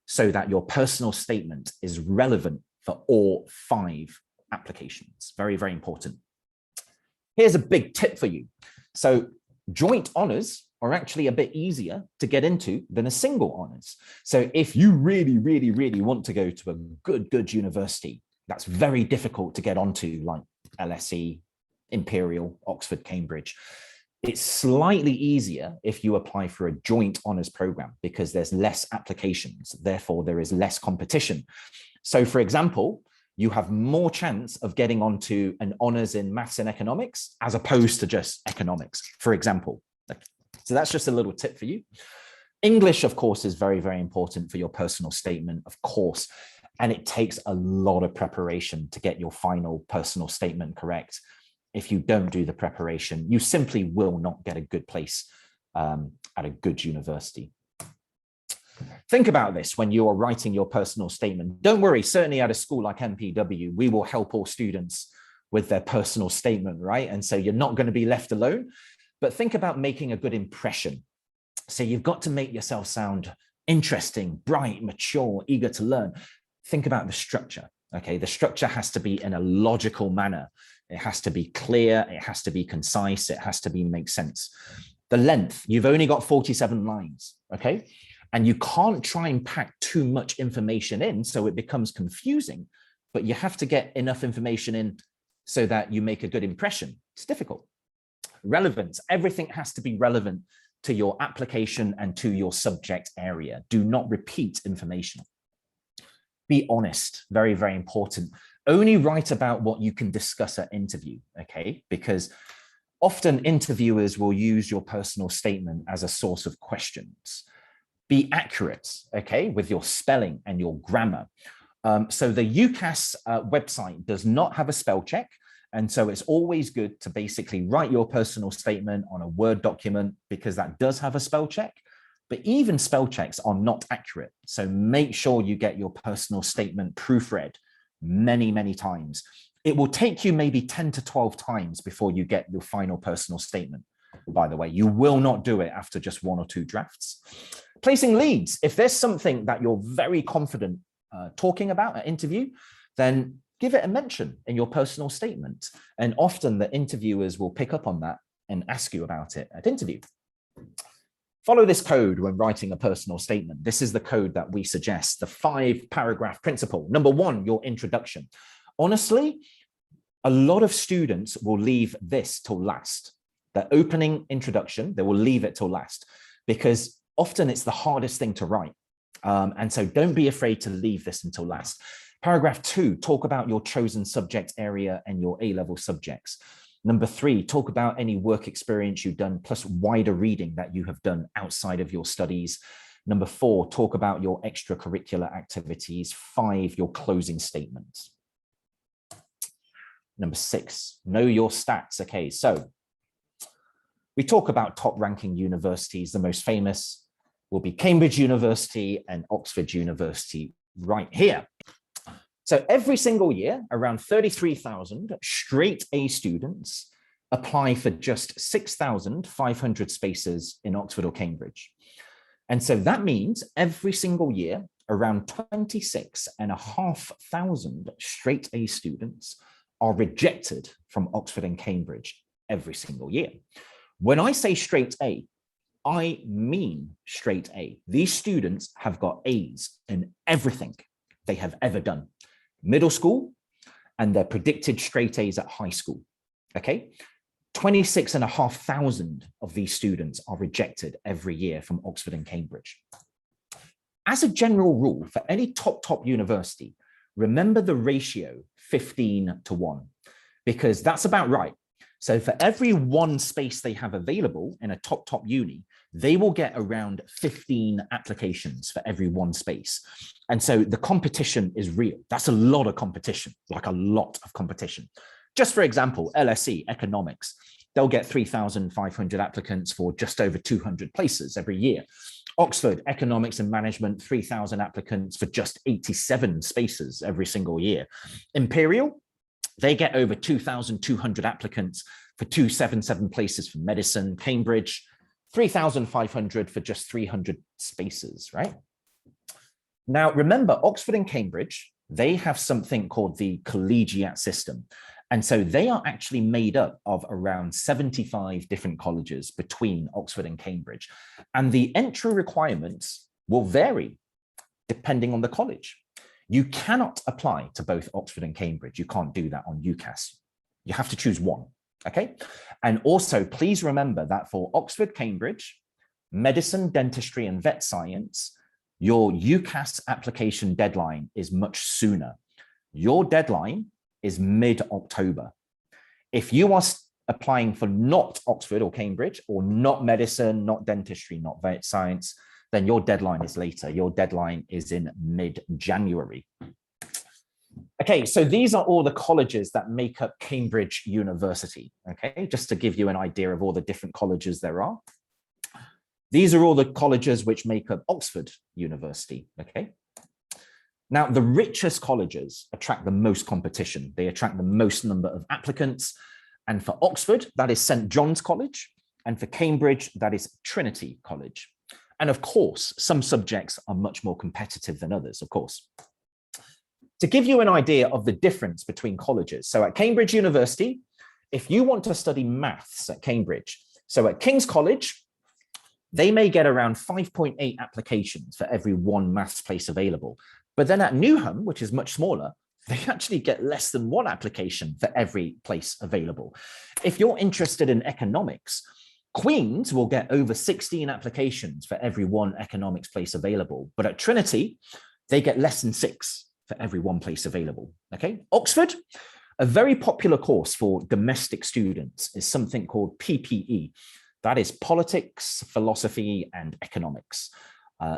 so that your personal statement is relevant for all 5 applications. Very, very important. Here's a big tip for you. So joint honors are actually a bit easier to get into than a single honors. So if you really, really, really want to go to a good university, that's very difficult to get onto, like LSE, Imperial, Oxford, Cambridge. It's slightly easier if you apply for a joint honors program because there's less applications, therefore there is less competition. So for example, you have more chance of getting onto an honors in maths and economics as opposed to just economics, for example. So that's just a little tip for you. English, of course, is very, very important for your personal statement, of course, and it takes a lot of preparation to get your final personal statement correct. If you don't do the preparation, you simply will not get a good place at a good university. Think about this when you are writing your personal statement. Don't worry, certainly at a school like MPW, we will help all students with their personal statement, right? And so you're not going to be left alone, but think about making a good impression. So you've got to make yourself sound interesting, bright, mature, eager to learn. Think about the structure, okay? The structure has to be in a logical manner. It has to be clear, it has to be concise, it has to make sense. The length, you've only got 47 lines, okay? And you can't try and pack too much information in so it becomes confusing, but you have to get enough information in so that you make a good impression. It's difficult. Relevance, everything has to be relevant to your application and to your subject area. Do not repeat information. Be honest, very, very important. Only write about what you can discuss at interview, okay? Because often interviewers will use your personal statement as a source of questions. Be accurate, okay, with your spelling and your grammar. So the UCAS website does not have a spell check. And so it's always good to basically write your personal statement on a Word document because that does have a spell check. But even spell checks are not accurate. So make sure you get your personal statement proofread many, many times. It will take you maybe 10 to 12 times before you get your final personal statement. By the way, you will not do it after just 1 or 2 drafts. Placing leads. If there's something that you're very confident talking about at interview, then give it a mention in your personal statement. And often the interviewers will pick up on that and ask you about it at interview. Follow this code when writing a personal statement. This is the code that we suggest, the 5-paragraph principle. Number 1, your introduction. Honestly, a lot of students will leave this till last. The opening introduction, they will leave it till last because often it's the hardest thing to write. And so don't be afraid to leave this until last. Paragraph 2, talk about your chosen subject area and your A-level subjects. Number 3, talk about any work experience you've done plus wider reading that you have done outside of your studies. Number 4, talk about your extracurricular activities. 5, your closing statements. Number 6, know your stats. Okay, so we talk about top ranking universities. The most famous will be Cambridge University and Oxford University right here. So every single year, around 33,000 straight A students apply for just 6,500 spaces in Oxford or Cambridge. And so that means every single year, around 26,500 straight A students are rejected from Oxford and Cambridge every single year. When I say straight A, I mean straight A. These students have got A's in everything they have ever done. Middle school, and their predicted straight A's at high school, okay? 26,500 of these students are rejected every year from Oxford and Cambridge. As a general rule, for any top university, remember the ratio 15:1, because that's about right. So for every one space they have available in a top uni, they will get around 15 applications for every one space. And so the competition is real. That's a lot of competition, like a lot of competition. Just for example, LSE, economics, they'll get 3,500 applicants for just over 200 places every year. Oxford, economics and management, 3,000 applicants for just 87 spaces every single year. Imperial, they get over 2,200 applicants for 277 places for medicine. Cambridge, 3,500 for just 300 spaces, right? Now, remember, Oxford and Cambridge, they have something called the collegiate system. And so they are actually made up of around 75 different colleges between Oxford and Cambridge. And the entry requirements will vary depending on the college. You cannot apply to both Oxford and Cambridge. You can't do that on UCAS. You have to choose one, okay? And also, please remember that for Oxford, Cambridge, medicine, dentistry, and vet science, your UCAS application deadline is much sooner. Your deadline is mid-October. If you are applying for not Oxford or Cambridge, or not medicine, not dentistry, not vet science, then your deadline is later. Your deadline is in mid-January. Okay, so these are all the colleges that make up Cambridge University, okay? Just to give you an idea of all the different colleges there are. These are all the colleges which make up Oxford University, okay? Now, the richest colleges attract the most competition. They attract the most number of applicants. And for Oxford, that is St. John's College. And for Cambridge, that is Trinity College. And of course, some subjects are much more competitive than others, of course. To give you an idea of the difference between colleges, so at Cambridge University, if you want to study maths at Cambridge, so at King's College, they may get around 5.8 applications for every one maths place available. But then at Newham, which is much smaller, they actually get less than one application for every place available. If you're interested in economics, Queen's will get over 16 applications for every one economics place available. But at Trinity, they get less than 6 for every one place available, okay? Oxford, a very popular course for domestic students is something called PPE. That is politics, philosophy, and economics.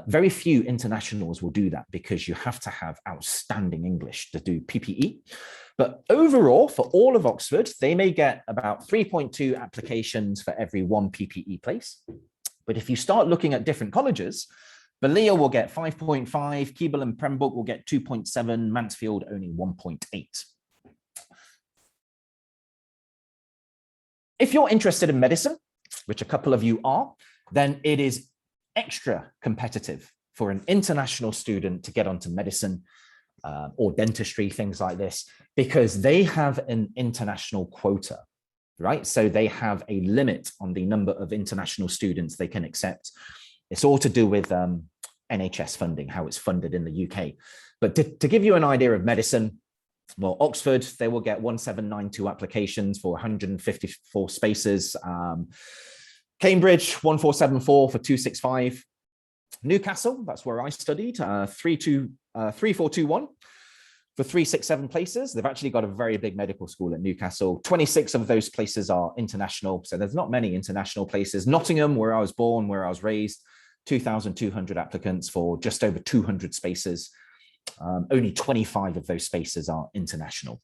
Very few internationals will do that because you have to have outstanding English to do PPE. But overall, for all of Oxford, they may get about 3.2 applications for every one PPE place. But if you start looking at different colleges, Balliol will get 5.5, Keble and Pembroke will get 2.7, Mansfield only 1.8. If you're interested in medicine, which a couple of you are, then it is extra competitive for an international student to get onto medicine or dentistry, things like this, because they have an international quota, right? So they have a limit on the number of international students they can accept. It's all to do with NHS funding, how it's funded in the UK. But to give you an idea of medicine, well, Oxford, they will get 1792 applications for 154 spaces. Cambridge, 1474 for 265. Newcastle, that's where I studied, 3421. For 367 places, they've actually got a very big medical school at Newcastle. 26 of those places are international. So there's not many international places. Nottingham, where I was born, where I was raised, 2,200 applicants for just over 200 spaces. Only 25 of those spaces are international.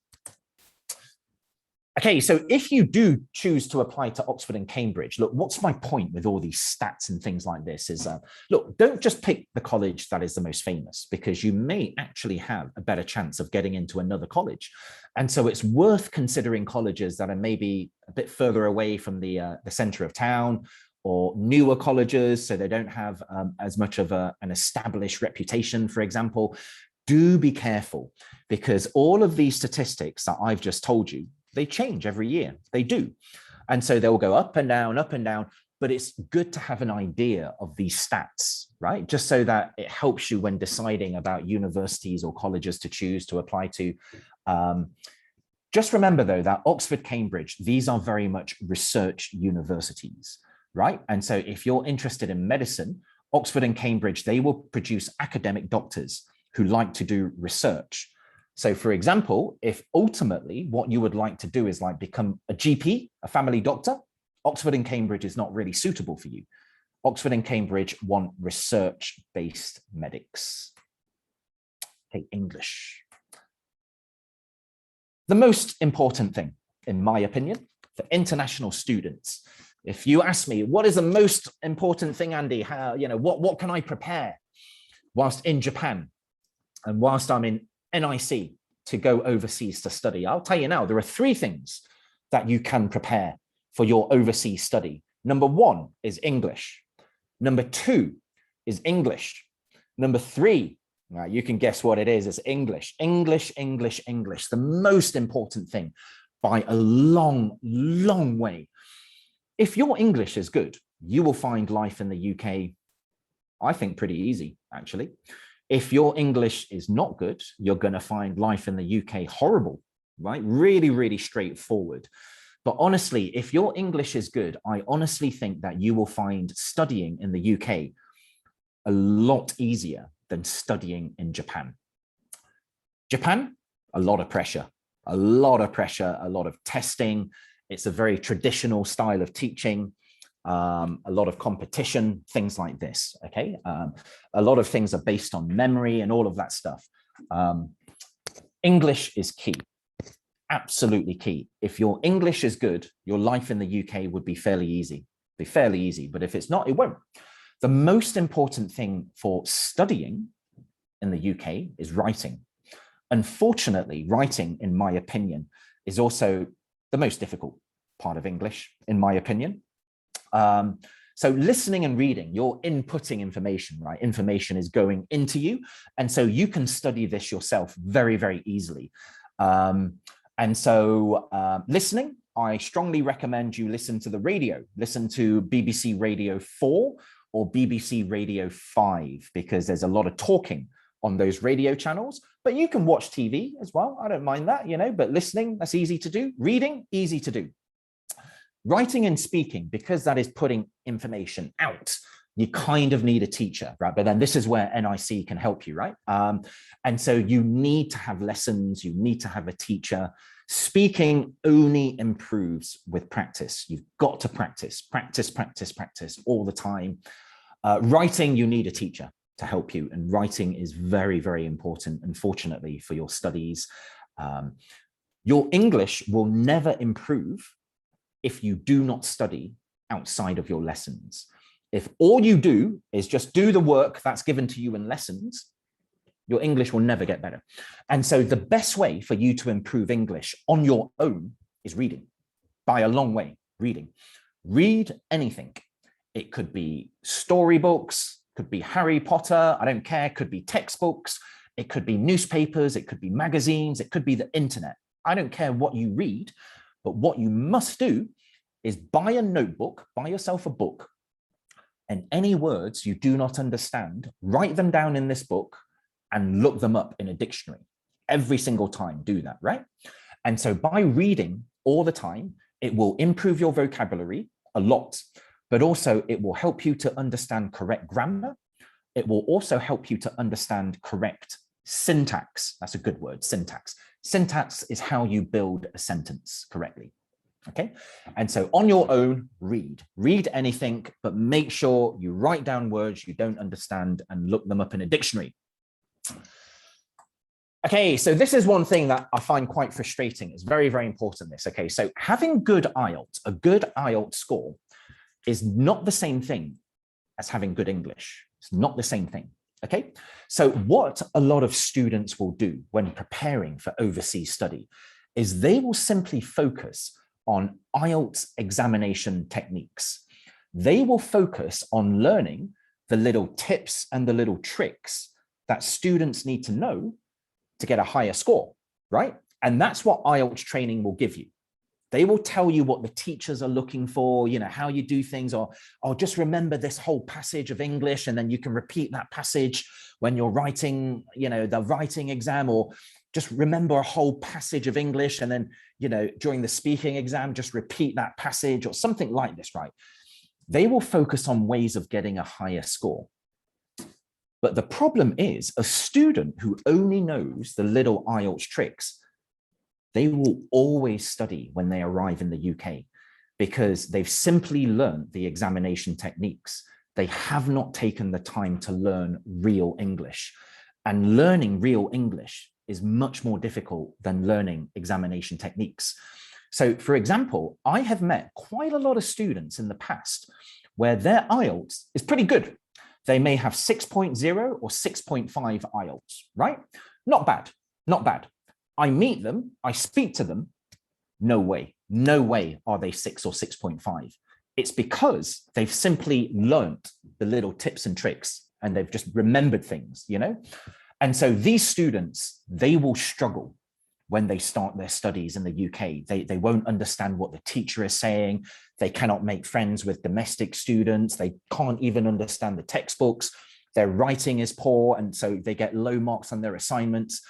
Okay, so if you do choose to apply to Oxford and Cambridge, look, what's my point with all these stats and things like this is, look, don't just pick the college that is the most famous, because you may actually have a better chance of getting into another college. And so it's worth considering colleges that are maybe a bit further away from the center of town, or newer colleges, so they don't have as much of an established reputation, for example. Do be careful, because all of these statistics that I've just told you, they change every year. They do. And so they'll go up and down, but it's good to have an idea of these stats, right? Just so that it helps you when deciding about universities or colleges to choose to apply to. Just remember though, that Oxford, Cambridge, these are very much research universities, right? And so if you're interested in medicine, Oxford and Cambridge, they will produce academic doctors who like to do research. So for example, if ultimately what you would like to do is like become a GP, a family doctor, Oxford and Cambridge is not really suitable for you. Oxford and Cambridge want research-based medics. Okay, English. The most important thing, in my opinion, for international students, if you ask me, what is the most important thing, Andy? How, what can I prepare whilst in Japan and whilst I'm in NIC to go overseas to study? I'll tell you now, there are 3 things that you can prepare for your overseas study. Number 1 is English. Number 2 is English. Number 3, you can guess what it is. It's English, English, English, English. The most important thing by a long, long way. If your English is good, you will find life in the UK, I think, pretty easy, actually. If your English is not good, you're going to find life in the UK horrible, right? Really, really straightforward. But honestly, if your English is good, I honestly think that you will find studying in the UK a lot easier than studying in Japan. Japan, a lot of pressure, a lot of testing. It's a very traditional style of teaching. A lot of competition, things like this, okay? A lot of things are based on memory and all of that stuff. English is key, absolutely key. If your English is good, your life in the UK would be fairly easy, but if it's not, it won't. The most important thing for studying in the UK is writing. Unfortunately, writing, in my opinion, is also the most difficult part of English, in my opinion. So listening and reading, you're inputting information, right? Information is going into you. And so you can study this yourself very, very easily. And so listening, I strongly recommend you listen to the radio, listen to BBC Radio 4 or BBC Radio 5, because there's a lot of talking on those radio channels, but you can watch TV as well. I don't mind that, but listening, that's easy to do. Reading, easy to do. Writing and speaking, because that is putting information out, you kind of need a teacher, right? But then this is where NIC can help you, right? And so you need to have lessons, you need to have a teacher. Speaking only improves with practice. You've got to practice all the time. Writing, you need a teacher to help you, and writing is very, very important, unfortunately, for your studies. Your English will never improve if you do not study outside of your lessons. If all you do is just do the work that's given to you in lessons, your English will never get better. And so the best way for you to improve English on your own is reading, by a long way, reading. Read anything. It could be storybooks, could be Harry Potter, I don't care, could be textbooks, it could be newspapers, it could be magazines, it could be the internet. I don't care what you read, but what you must do is buy a notebook, buy yourself a book, and any words you do not understand, write them down in this book and look them up in a dictionary. Every single time, do that, right? And so by reading all the time, it will improve your vocabulary a lot, but also it will help you to understand correct grammar. It will also help you to understand correct syntax. That's a good word, syntax. Syntax is how you build a sentence correctly. Okay, and so on your own, read anything, but make sure you write down words you don't understand and look them up in a dictionary. Okay, so this is one thing that I find quite frustrating. It's very, very important, this. Okay, so having good IELTS, a good IELTS score is not the same thing as having good English. It's not the same thing. Okay, so what a lot of students will do when preparing for overseas study is they will simply focus on IELTS examination techniques. They will focus on learning the little tips and the little tricks that students need to know to get a higher score, right? And that's what IELTS training will give you. They will tell you what the teachers are looking for, you know, how you do things, or just remember this whole passage of English, and then you can repeat that passage when you're writing, you know, the writing exam, or just remember a whole passage of English, and then, you know, during the speaking exam, just repeat that passage or something like this, right? They will focus on ways of getting a higher score. But the problem is a student who only knows the little IELTS tricks, they will always study when they arrive in the UK because they've simply learned the examination techniques. They have not taken the time to learn real English, and learning real English is much more difficult than learning examination techniques. So, for example, I have met quite a lot of students in the past where their IELTS is pretty good. They may have 6.0 or 6.5 IELTS, right? Not bad, not bad. I meet them, I speak to them, no way are they 6 or 6.5. It's because they've simply learnt the little tips and tricks and they've just remembered things, you know? And so these students, they will struggle when they start their studies in the UK. They won't understand what the teacher is saying. They cannot make friends with domestic students. They can't even understand the textbooks. Their writing is poor, and so they get low marks on their assignments.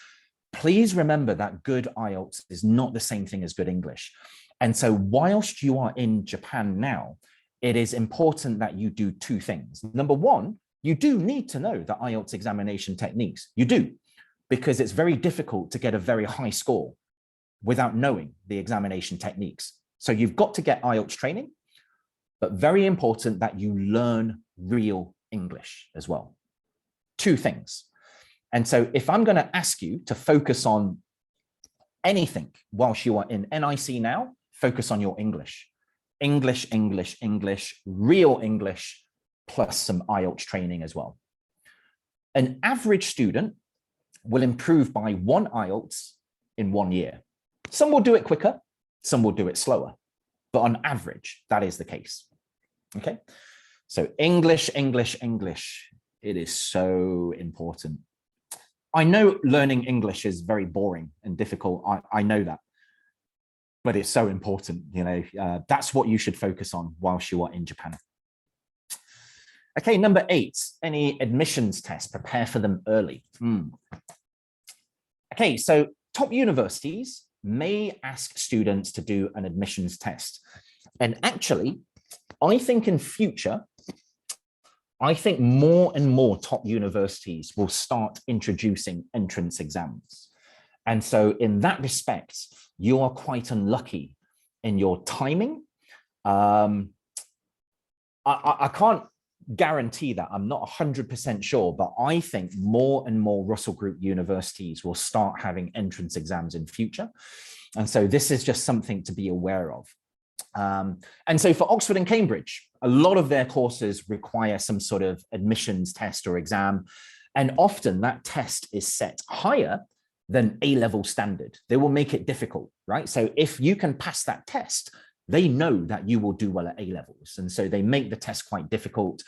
Please remember that good IELTS is not the same thing as good English. And so whilst you are in Japan now, it is important that you do two things. Number one, you do need to know the IELTS examination techniques. You do, because it's very difficult to get a very high score without knowing the examination techniques. So you've got to get IELTS training, but very important that you learn real English as well. Two things. And so if I'm going to ask you to focus on anything whilst you are in NIC now, focus on your English. English, English, English, real English, plus some IELTS training as well. An average student will improve by 1 IELTS in 1 year. Some will do it quicker, some will do it slower, but on average, that is the case. Okay, so English, English, English, it is so important. I know learning English is very boring and difficult. I know that, but it's so important. You know, that's what you should focus on whilst you are in Japan. Okay, number 8, any admissions tests, prepare for them early. Okay, so top universities may ask students to do an admissions test. And actually, I think in future, I think more and more top universities will start introducing entrance exams. And so in that respect, you are quite unlucky in your timing. I can't guarantee that. I'm not 100% sure, but I think more and more Russell Group universities will start having entrance exams in future. And so this is just something to be aware of. And so for Oxford and Cambridge, a lot of their courses require some sort of admissions test or exam. And often that test is set higher than A-level standard. They will make it difficult, right? So if you can pass that test, they know that you will do well at A-levels. And so they make the test quite difficult.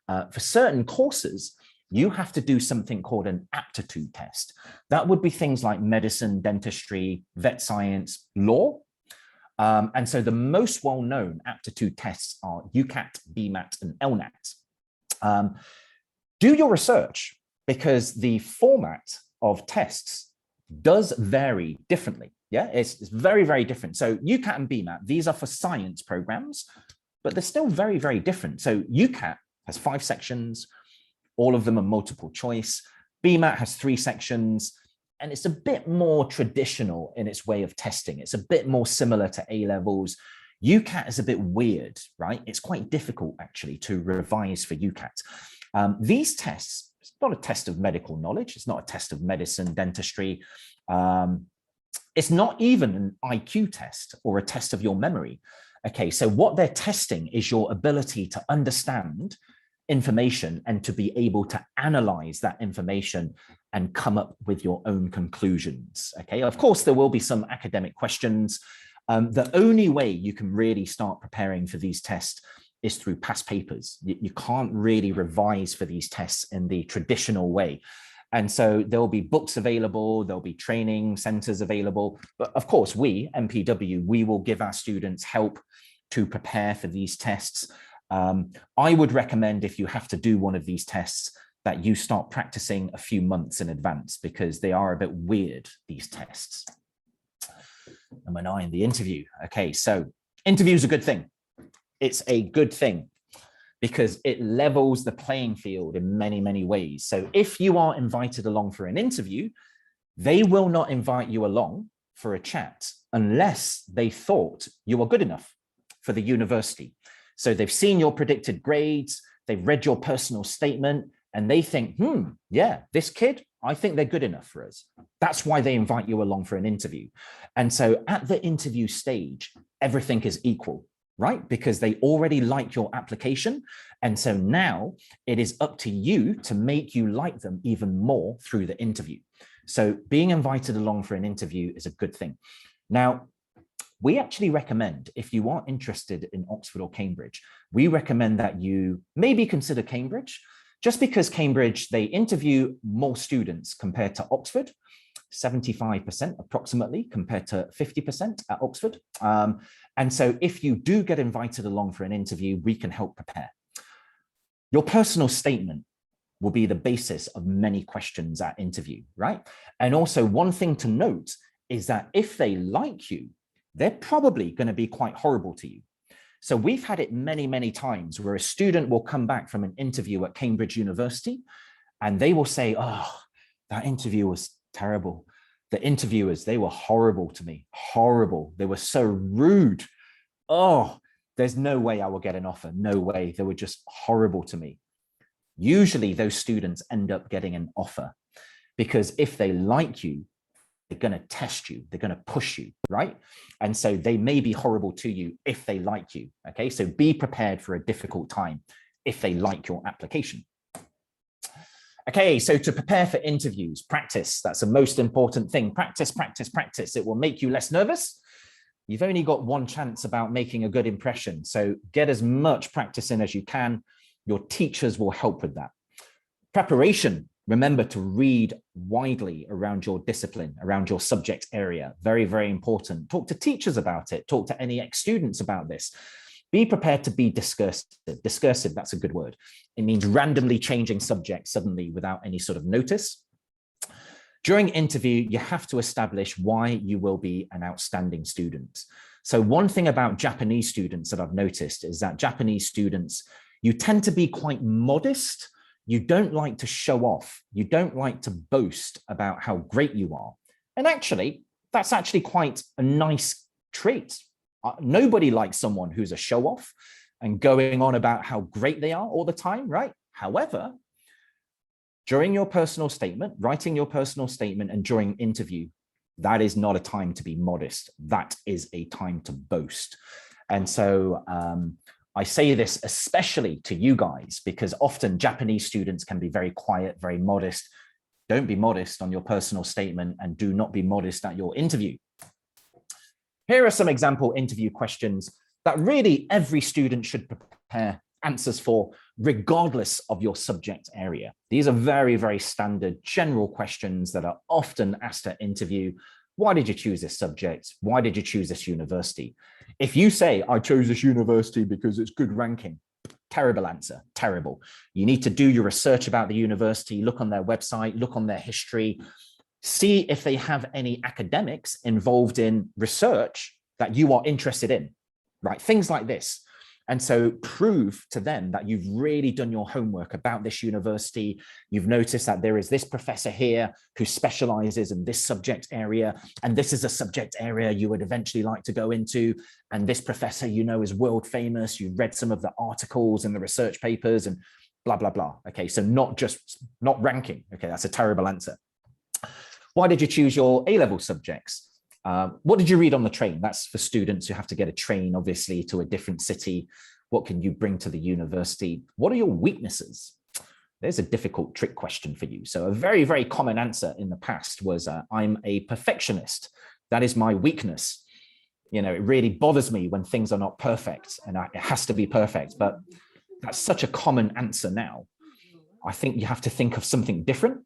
For certain courses, you have to do something called an aptitude test. That would be things like medicine, dentistry, vet science, law. And so the most well-known aptitude tests are UCAT, BMAT, and LNAT. Do your research, because the format of tests does vary differently. Yeah, it's very, very different. So UCAT and BMAT, these are for science programs, but they're still very, very different. So UCAT has 5 sections. All of them are multiple choice. BMAT has 3 sections, and it's a bit more traditional in its way of testing. It's a bit more similar to A-levels. UCAT is a bit weird, right? It's quite difficult actually to revise for UCAT. These tests, it's not a test of medical knowledge. It's not a test of medicine, dentistry. It's not even an IQ test or a test of your memory. Okay, so what they're testing is your ability to understand information and to be able to analyze that information and come up with your own conclusions. Okay, of course, there will be some academic questions. The only way you can really start preparing for these tests is through past papers. You can't really revise for these tests in the traditional way. And so there'll be books available, there'll be training centers available. But of course, we, MPW, we will give our students help to prepare for these tests. I would recommend, if you have to do one of these tests, that you start practicing a few months in advance, because they are a bit weird, these tests. Number 9, the interview. Okay, so interview is a good thing. It's a good thing because it levels the playing field in many, many ways. So if you are invited along for an interview, they will not invite you along for a chat unless they thought you were good enough for the university. So they've seen your predicted grades, they've read your personal statement, and they think, yeah, this kid, I think they're good enough for us. That's why they invite you along for an interview. And so at the interview stage, everything is equal, right? Because they already like your application. And so now it is up to you to make you like them even more through the interview. So being invited along for an interview is a good thing. Now, we actually recommend, if you are interested in Oxford or Cambridge, we recommend that you maybe consider Cambridge, just because Cambridge, they interview more students compared to Oxford, 75% approximately compared to 50% at Oxford. And so if you do get invited along for an interview, we can help prepare. Your personal statement will be the basis of many questions at interview, right? And also one thing to note is that if they like you, they're probably going to be quite horrible to you. So we've had it many, many times where a student will come back from an interview at Cambridge University and they will say, oh, that interview was terrible. The interviewers, they were horrible to me, horrible. They were so rude. Oh, there's no way I will get an offer. No way. They were just horrible to me. Usually those students end up getting an offer because if they like you, they're going to test you, they're going to push you, right? And so they may be horrible to you if they like you, okay? So be prepared for a difficult time if they like your application. Okay, so to prepare for interviews, practice, that's the most important thing. Practice, practice, practice. It will make you less nervous. You've only got one chance about making a good impression. So get as much practice in as you can. Your teachers will help with that. Preparation. Remember to read widely around your discipline, around your subject area. Very, very important. Talk to teachers about it. Talk to any ex-students about this. Be prepared to be discursive. Discursive, that's a good word. It means randomly changing subjects suddenly without any sort of notice. During interview, you have to establish why you will be an outstanding student. So one thing about Japanese students that I've noticed is that Japanese students, you tend to be quite modest. You don't like to show off. You don't like to boast about how great you are. And actually, that's actually quite a nice trait. Nobody likes someone who's a show off and going on about how great they are all the time, right? However, during your personal statement, writing your personal statement and during interview, that is not a time to be modest. That is a time to boast. And so, I say this especially to you guys because often Japanese students can be very quiet, very modest. Don't be modest on your personal statement and do not be modest at your interview. Here are some example interview questions that really every student should prepare answers for, regardless of your subject area. These are very, very standard general questions that are often asked at interview. Why did you choose this subject? Why did you choose this university? If you say, I chose this university because it's good ranking, terrible answer, terrible. You need to do your research about the university, look on their website, look on their history, see if they have any academics involved in research that you are interested in, right? Things like this. And so prove to them that you've really done your homework about this university. You've noticed that there is this professor here who specializes in this subject area, and this is a subject area you would eventually like to go into. And this professor, you know, is world famous. You've read some of the articles and the research papers and blah, blah, blah. Okay, so not ranking. Okay, that's a terrible answer. Why did you choose your A-level subjects? What did you read on the train? That's for students who have to get a train, obviously, to a different city. What can you bring to the university? What are your weaknesses? There's a difficult trick question for you. So a very, very common answer in the past was, I'm a perfectionist. That is my weakness. You know, it really bothers me when things are not perfect, and it has to be perfect. But that's such a common answer now. I think you have to think of something different,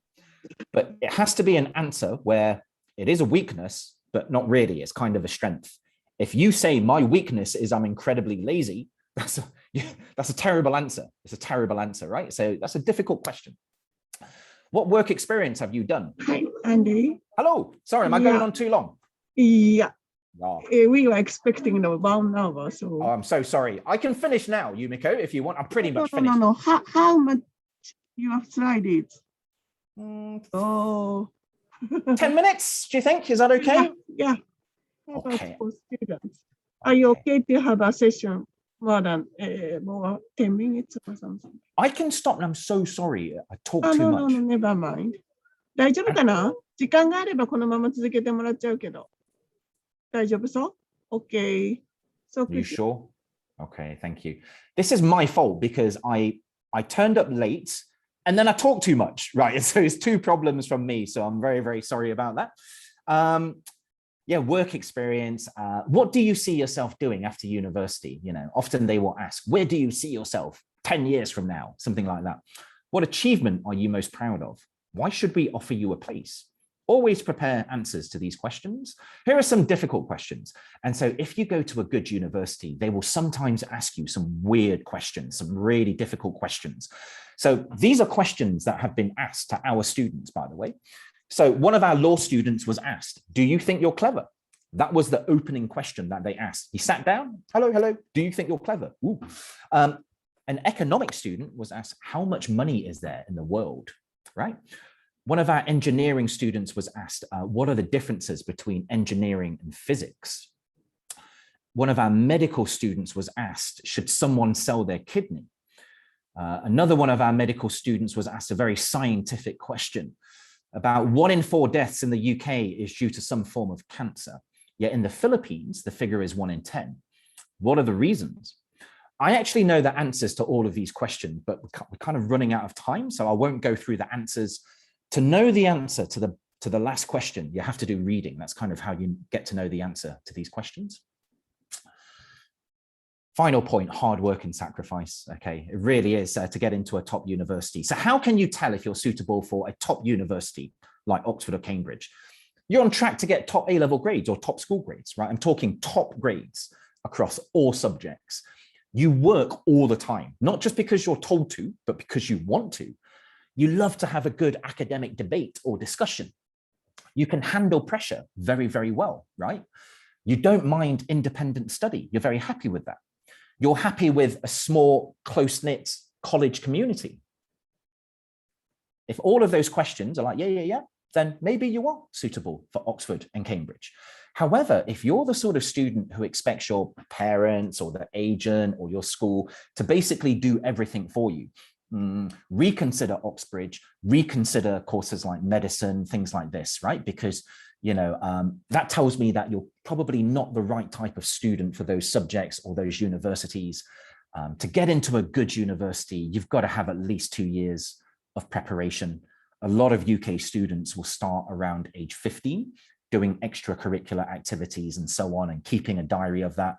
but it has to be an answer where it is a weakness, but not really. It's kind of a strength. If you say my weakness is I'm incredibly lazy, that's a terrible answer. It's a terrible answer, right? So that's a difficult question. What work experience have you done? Hi, Andy. Hello. Sorry, am I going on too long? Yeah, Oh, we were expecting 1 hour, so. I'm so sorry. I can finish now, Yumiko, if you want. I'm pretty much finished. No. How much you have slide it? Mm, Oh. 10 minutes, do you think? Is that okay? Yeah. How about Okay. for students? Are you okay to have a session more than 10 minutes or something? I can stop. I'm so sorry. I talk too No, much. never mind. 大丈夫かな？時間があればこのまま続けてもらっちゃうけど。大丈夫そう？ Okay. So Are you sure? Okay, thank you. This is my fault because I turned up late and then I talked too much, right? So it's two problems from me. So I'm very, very sorry about that. Yeah, work experience. What do you see yourself doing after university? You know, often they will ask, where do you see yourself 10 years from now? Something like that. What achievement are you most proud of? Why should we offer you a place? Always prepare answers to these questions. Here are some difficult questions. And so if you go to a good university, they will sometimes ask you some weird questions, some really difficult questions. So these are questions that have been asked to our students, by the way. So one of our law students was asked, do you think you're clever? That was the opening question that they asked. He sat down, hello, do you think you're clever? Ooh. An economic student was asked, how much money is there in the world, right? One of our engineering students was asked, what are the differences between engineering and physics? One of our medical students was asked, should someone sell their kidney? Another one of our medical students was asked a very scientific question. About 1 in 4 deaths in the UK is due to some form of cancer. Yet in the Philippines, the figure is 1 in 10. What are the reasons? I actually know the answers to all of these questions, but we're kind of running out of time, so I won't go through the answers. To know the answer to the last question, you have to do reading. That's kind of how you get to know the answer to these questions. Final point, hard work and sacrifice. Okay, it really is to get into a top university. So how can you tell if you're suitable for a top university like Oxford or Cambridge? You're on track to get top A-level grades or top school grades, right? I'm talking top grades across all subjects. You work all the time, not just because you're told to, but because you want to. You love to have a good academic debate or discussion. You can handle pressure very, very well, right? You don't mind independent study. You're very happy with that. You're happy with a small, close-knit college community. If all of those questions are like, yeah, then maybe you are suitable for Oxford and Cambridge. However, if you're the sort of student who expects your parents or the agent or your school to basically do everything for you, reconsider Oxbridge, reconsider courses like medicine, things like this, right? Because, you know, that tells me that you're probably not the right type of student for those subjects or those universities. To get into a good university, you've got to have at least 2 years of preparation. A lot of UK students will start around age 15, doing extracurricular activities and so on, and keeping a diary of that.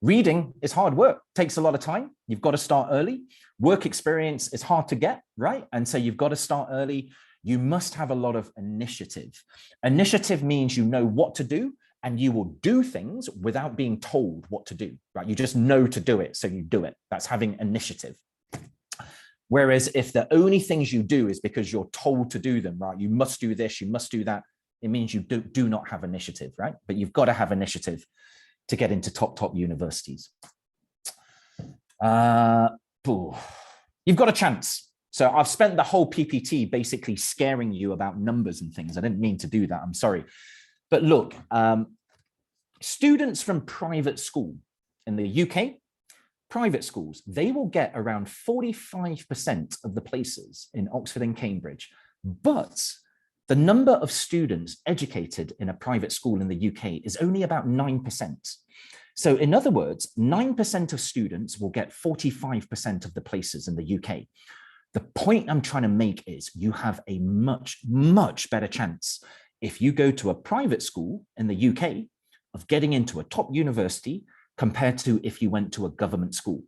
Reading is hard work, takes a lot of time. You've got to start early. Work experience is hard to get, right? And so you've got to start early. You must have a lot of initiative. Initiative means you know what to do and you will do things without being told what to do, right? You just know to do it, so you do it. That's having initiative. Whereas if the only things you do is because you're told to do them, right? You must do this, you must do that. It means you do not have initiative, right? But you've got to have initiative to get into top universities. Ooh, you've got a chance. So I've spent the whole PPT basically scaring you about numbers and things. I didn't mean to do that. I'm sorry. But look, students from private school in the UK, private schools, they will get around 45% of the places in Oxford and Cambridge. But the number of students educated in a private school in the UK is only about 9%. So in other words, 9% of students will get 45% of the places in the UK. The point I'm trying to make is you have a much, much better chance if you go to a private school in the UK of getting into a top university compared to if you went to a government school.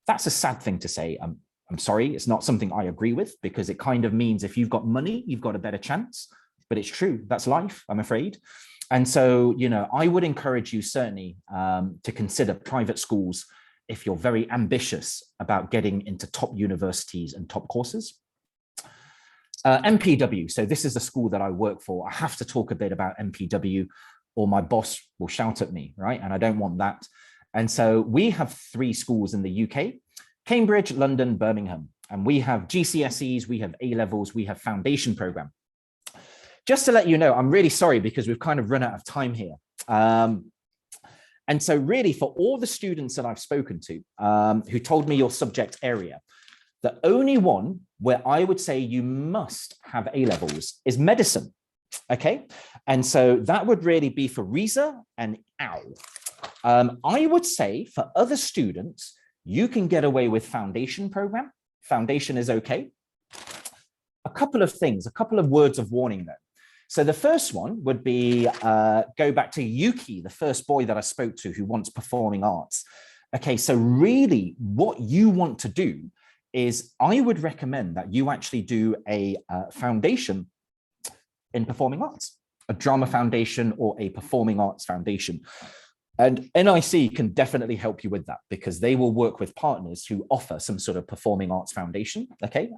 That's a sad thing to say. I'm sorry, it's not something I agree with, because it kind of means if you've got money, you've got a better chance, but it's true. That's life, I'm afraid. And so, you know, I would encourage you certainly to consider private schools if you're very ambitious about getting into top universities and top courses. MPW, so this is the school that I work for. I have to talk a bit about MPW or my boss will shout at me, right? And I don't want that. And so we have 3 schools in the UK, Cambridge, London, Birmingham, and we have GCSEs, we have A-levels, we have foundation program. Just to let you know, I'm really sorry because we've kind of run out of time here. And so really for all the students that I've spoken to who told me your subject area, the only one where I would say you must have A-levels is medicine, okay? And so that would really be for Riza and Al. I would say for other students, you can get away with foundation program. Foundation is okay. A couple of things, a couple of words of warning though. So the first one would be, go back to Yuki, the first boy that I spoke to who wants performing arts. Okay, so really what you want to do is I would recommend that you actually do a foundation in performing arts, a drama foundation or a performing arts foundation. And NIC can definitely help you with that because they will work with partners who offer some sort of performing arts foundation, okay?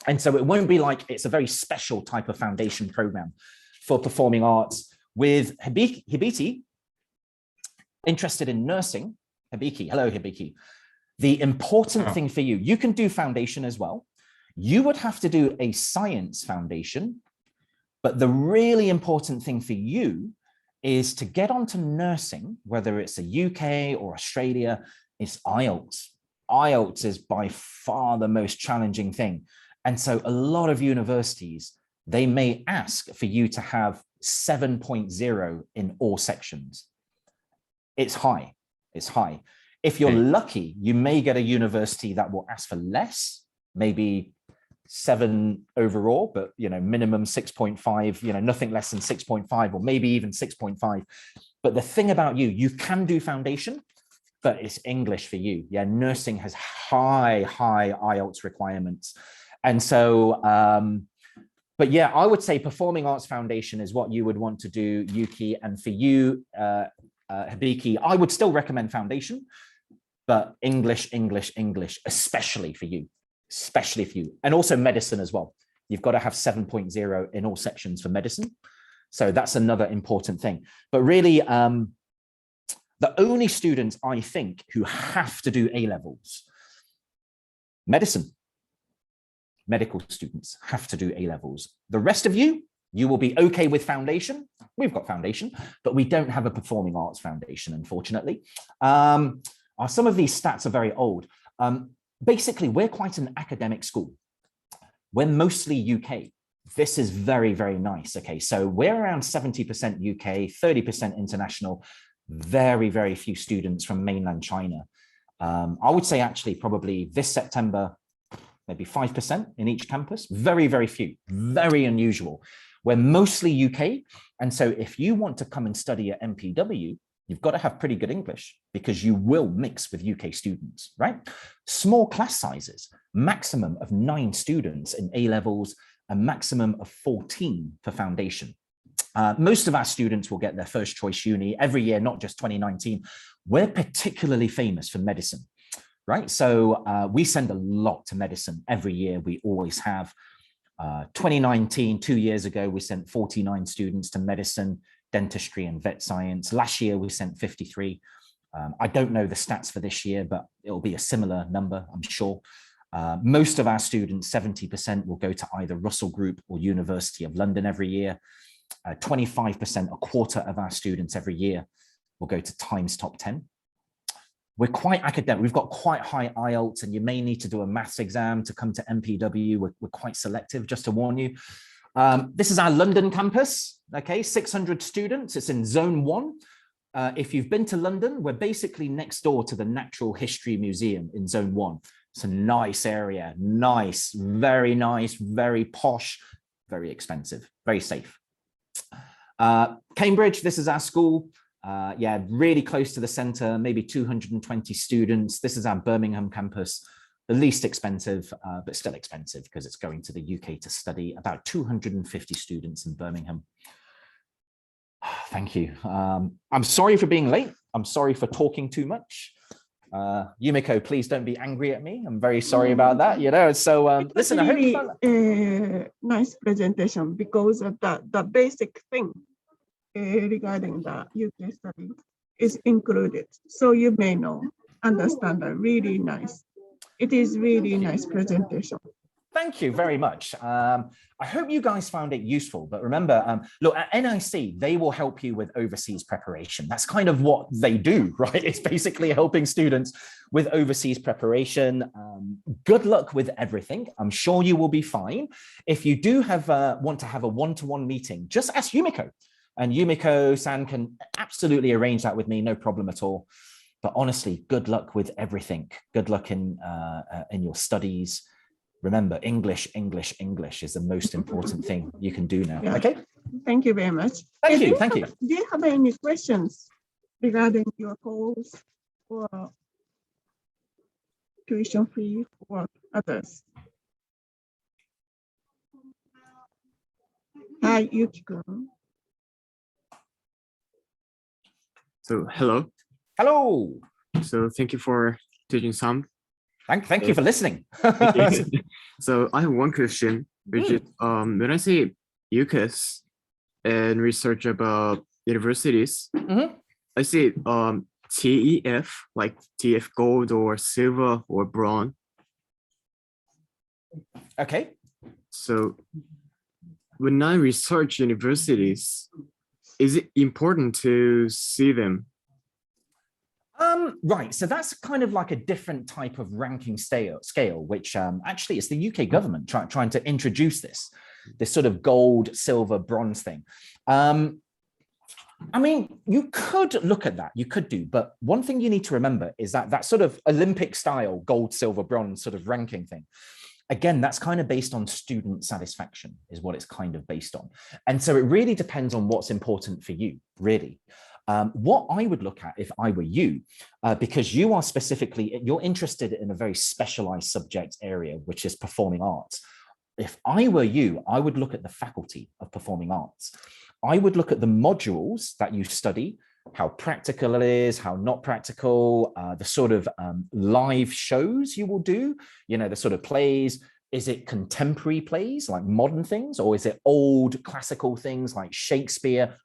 And so it won't be like it's a very special type of foundation program for performing arts. With Hibiki, interested in nursing, Hibiki, hello Hibiki. The important thing for you, you can do foundation as well. You would have to do a science foundation, but the really important thing for you is to get onto nursing, whether it's the UK or Australia, is IELTS. IELTS is by far the most challenging thing. And so a lot of universities, they may ask for you to have 7.0 in all sections. It's high, it's high. If you're lucky, you may get a university that will ask for less, maybe 7 overall, but you know, minimum 6.5, you know, nothing less than 6.5 or maybe even 6.5. But the thing about you, you can do foundation, but it's English for you. Yeah, nursing has high IELTS requirements. And so, but yeah, I would say performing arts foundation is what you would want to do, Yuki. And for you, Hibiki, I would still recommend foundation, but English, especially for you. Especially for you, and also medicine as well. You've got to have 7.0 in all sections for medicine. So that's another important thing. But really, the only students I think who have to do A-levels, medicine, medical students have to do A-levels. The rest of you, you will be okay with foundation. We've got foundation, but we don't have a performing arts foundation, unfortunately. Some of these stats are very old. Basically, we're quite an academic school. We're mostly UK. This is very, very nice. Okay, so we're around 70% UK, 30% international, very, very few students from mainland China. I would say actually probably this September, maybe 5% in each campus, very, very few, very unusual. We're mostly UK. And so if you want to come and study at MPW, you've got to have pretty good English because you will mix with UK students, right? Small class sizes, maximum of 9 students in A-levels, a maximum of 14 for foundation. Most of our students will get their first choice uni every year, not just 2019. We're particularly famous for medicine, right? So we send a lot to medicine every year. We always have. 2019, 2 years ago, we sent 49 students to medicine, dentistry and vet science. Last year, we sent 53. I don't know the stats for this year, but it'll be a similar number, I'm sure. Most of our students, 70%, will go to either Russell Group or University of London every year. 25%, a quarter of our students every year, will go to Times Top 10. We're quite academic. We've got quite high IELTS, and you may need to do a maths exam to come to MPW. We're quite selective, just to warn you. This is our London campus, okay, 600 students. It's in Zone 1. If you've been to London, we're basically next door to the Natural History Museum in Zone 1. It's a nice area, nice, very posh, very expensive, very safe. Cambridge, this is our school. Yeah, really close to the center, maybe 220 students. This is our Birmingham campus, the least expensive, but still expensive because it's going to the UK to study. About 250 students in Birmingham. Thank you. I'm sorry for being late. I'm sorry for talking too much. Yumiko, please don't be angry at me. I'm very sorry about that. You know, so listen, I hope you found that. Nice presentation, because of the basic thing regarding the UK study is included. So you may understand that. Really nice. It is really nice presentation. Thank you very much. I hope you guys found it useful, but remember, look, at NIC, they will help you with overseas preparation. That's kind of what they do, right? It's basically helping students with overseas preparation. Good luck with everything. I'm sure you will be fine. If you do want to have a one-to-one meeting, just ask Yumiko, and Yumiko-san can absolutely arrange that with me, no problem at all. But honestly, good luck with everything. Good luck in your studies. Remember, English is the most important thing you can do now. Yeah. Okay. Thank you very much. Thank you. Thank you. Do you have any questions regarding your course or tuition fee or others? Hi, Yuki-kun. So hello. Hello. So thank you for teaching some. Thank you for listening. So I have one question, which is when I say UCAS and research about universities, I see TEF, like TF gold or silver or bronze. Okay. So when I research universities, is it important to see them? Right, so that's kind of like a different type of ranking scale, which actually it's the UK government trying to introduce this sort of gold, silver, bronze thing. I mean, you could look at that, you could do, but one thing you need to remember is that sort of Olympic style gold, silver, bronze sort of ranking thing, again, that's kind of based on student satisfaction is what it's kind of based on. And so it really depends on what's important for you, really. What I would look at if I were you, because you are you're interested in a very specialized subject area, which is performing arts. If I were you, I would look at the faculty of performing arts. I would look at the modules that you study, how practical it is, how not practical, the sort of live shows you will do, you know, the sort of plays. Is it contemporary plays like modern things, or is it old classical things like Shakespeare?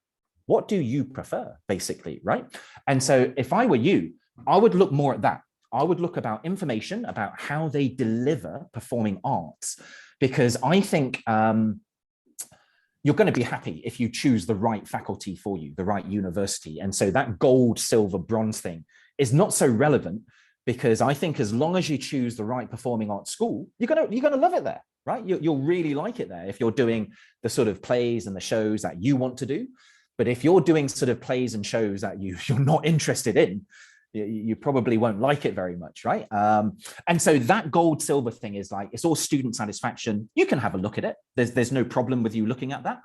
What do you prefer, basically, right? And so if I were you, I would look more at that. I would look about information about how they deliver performing arts, because I think you're going to be happy if you choose the right faculty for you, the right university. And so that gold, silver, bronze thing is not so relevant, because I think as long as you choose the right performing arts school, you're gonna love it there, right? You'll really like it there if you're doing the sort of plays and the shows that you want to do. But if you're doing sort of plays and shows that you're not interested in, you probably won't like it very much, right? And so that gold, silver thing is like, it's all student satisfaction. You can have a look at it. There's no problem with you looking at that.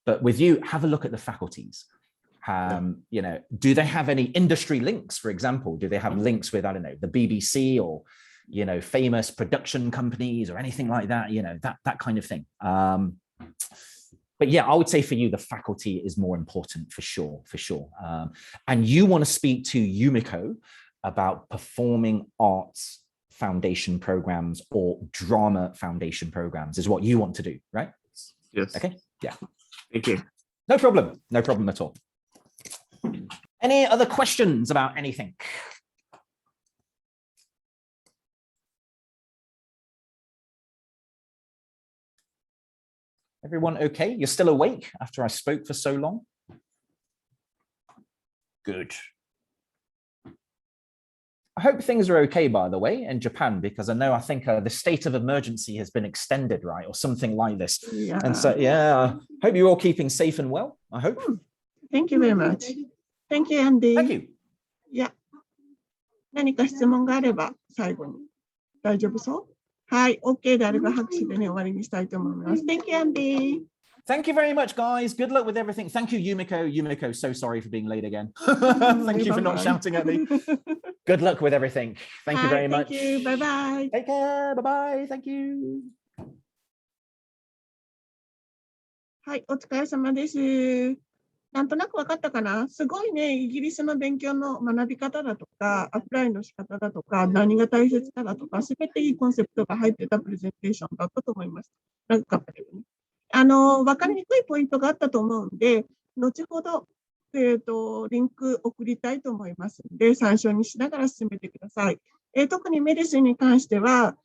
But with you, have a look at the faculties. You know, do they have any industry links, for example? Do they have links with, I don't know, the BBC or, you know, famous production companies or anything like that? You know, that kind of thing. But yeah, I would say for you, the faculty is more important for sure. And you want to speak to Yumiko about performing arts foundation programs or drama foundation programs is what you want to do, right? Yes. Okay. Yeah. Thank you. No problem at all. Any other questions about anything? Everyone okay? You're still awake after I spoke for so long? Good. I hope things are okay, by the way, in Japan, because I think the state of emergency has been extended, right? Or something like this. Yeah. And so, yeah, I hope you're all keeping safe and well, I hope. Thank you very much. Thank you, Andy. Thank you. いや、何か質問があれば最後に。大丈夫そうはい、OK であれば拍手でね、終わりにしたいと思います。Thank you, Andy. Thank you very much, guys. Good luck with everything. Thank you, Yumiko. Yumiko, so sorry for being late again. Thank you for not shouting at me. Good luck with everything. Thank you very much. Thank you. Bye bye. Take care. Bye bye. Thank you. はい、お疲れ様です。なんとなく分かったかなすごいね、イギリスの勉強の学び方だとか、アプライの仕方だとか、何が大切かだとか、すべていいコンセプトが入ってたプレゼンテーションだったと思います。長かったけどね。分かりにくいポイントがあったと思うんで、後ほど、リンク送りたいと思いますので、参照にしながら進めてください。特にメディスンに関しては、あ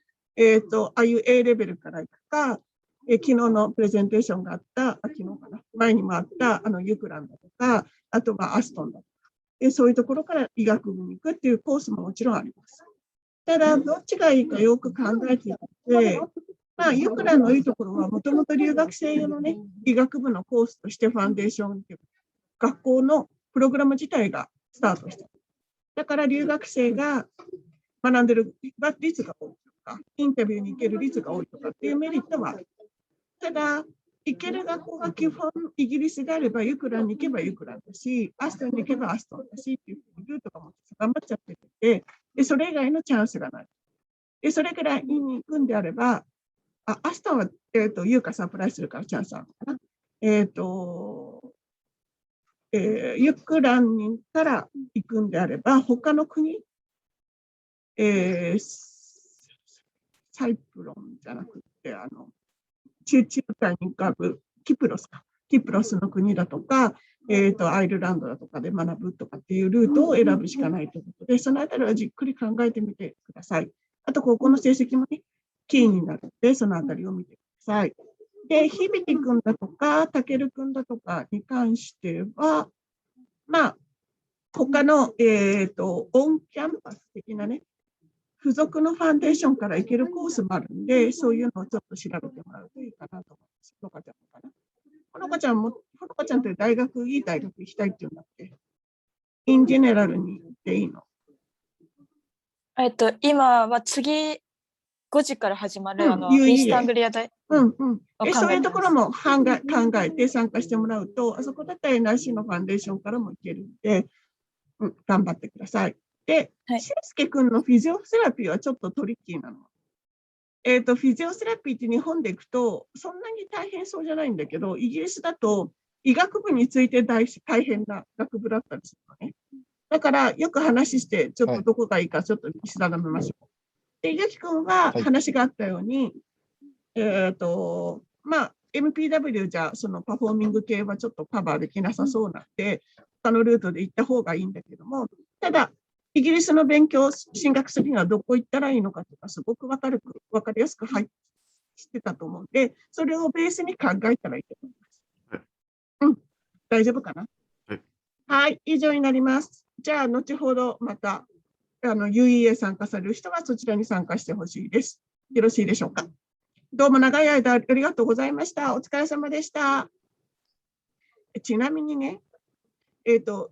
あいう A レベルからいくか、昨日のプレゼンテーションがあった、昨日かな、前にもあったユクランだとか、あとはアストンだとか、そういうところから医学部に行くっていうコースももちろんあります。ただ、どっちがいいかよく考えていて、まあ、ユクランのいいところは、もともと留学生用のね、医学部のコースとしてファンデーションっていう学校のプログラム自体がスタートしてる。だから留学生が学んでる率が多いとか、インタビューに行ける率が多いとかっていうメリットはある。ただ、行ける学校が基本イギリスであれば、ユクランに行けばユクランだし、アストンに行けばアストンだしっていうルートがも頑張っちゃってて、で、それ以外のチャンスがない。で、それぐらいに行くんであれば、アストンは、ユーカサプライするからチャンスあるのかな。ユクランから行くんであれば、他の国、サイプロンじゃなくて、中海に浮かぶキプロスか。キプロスの国だとか、アイルランドだとかで学ぶとかっていうルートを選ぶしかないということで、そのあたりはじっくり考えてみてください。あと、高校の成績もね、キーになるので、そのあたりを見てください。で、ひびきくんだとか、たけるくんだとかに関しては、まあ、他の、オンキャンパス的なね、付属のファンデーションから行けるコースもあるんで、そういうのをちょっと調べてもらうといいかなと思います。ほのかちゃんかな。ほのかちゃんも、ほのかちゃんって大学、いい大学行きたいっていうんだって。インジェネラルに行っていいの？今は次5時から始まる、UEA イースタングリア大。そういうところも考えて参加してもらうと、あそこだったら NIC のファンデーションからも行けるんで、頑張ってください。で、しゅうすけくんのフィジオセラピーはちょっとトリッキーなの。フィジオセラピーって日本で行くと、そんなに大変そうじゃないんだけど、イギリスだと医学部について大変な学部だったりするのね。だから、よく話して、ちょっとどこがいいかちょっと調べましょう。で、ゆきくんは話があったように、まあ、MPW じゃ、そのパフォーミング系はちょっとカバーできなさそうなんで、他のルートで行った方がいいんだけども、ただ、イギリスの勉強、進学するにはどこ行ったらいいのかとか、すごくわかりやすくしてたと思うんで、それをベースに考えたらいいと思います。大丈夫かな？はい、以上になります。じゃあ、後ほどまた、UEA 参加される人はそちらに参加してほしいです。よろしいでしょうか。どうも長い間ありがとうございました。お疲れ様でした。ちなみにね、into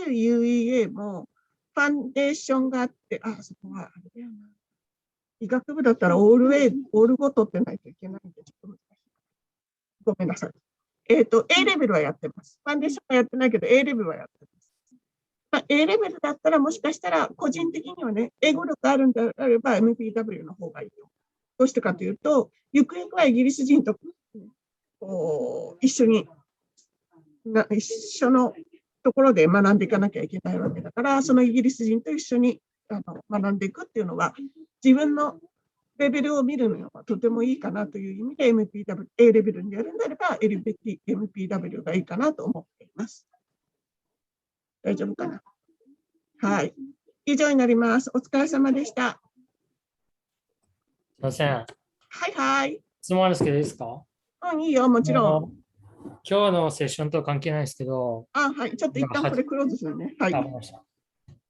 UEA もファンデーションがあって、そこはあれだよな。医学部だったらオールごとってないといけないんで、ちょっと難しい。ごめんなさい。A レベルはやってます。ファンデーションはやってないけど、A レベルはやってます。A レベルだったらもしかしたら個人的にはね、英語力あるんであれば MPW の方がいいと。どうしてかというと、ゆくゆくはイギリス人と一緒のところで学んでいかなきゃいけないわけだから、そのイギリス人と一緒に学んでいくっていうのは、自分のレベルを見るのはとてもいいかなという意味で MPW、A レベルにやるんであれば MPW がいいかなと思っています。大丈夫かな。はい。以上になります。お疲れ様でした。すいません。はいはい。質問あるんですけどいいですか？うん、いいよ、もちろん。今日のセッションと関係ないですけど、あ、はい。ちょっと一旦これクローズするね。はいわか。りました。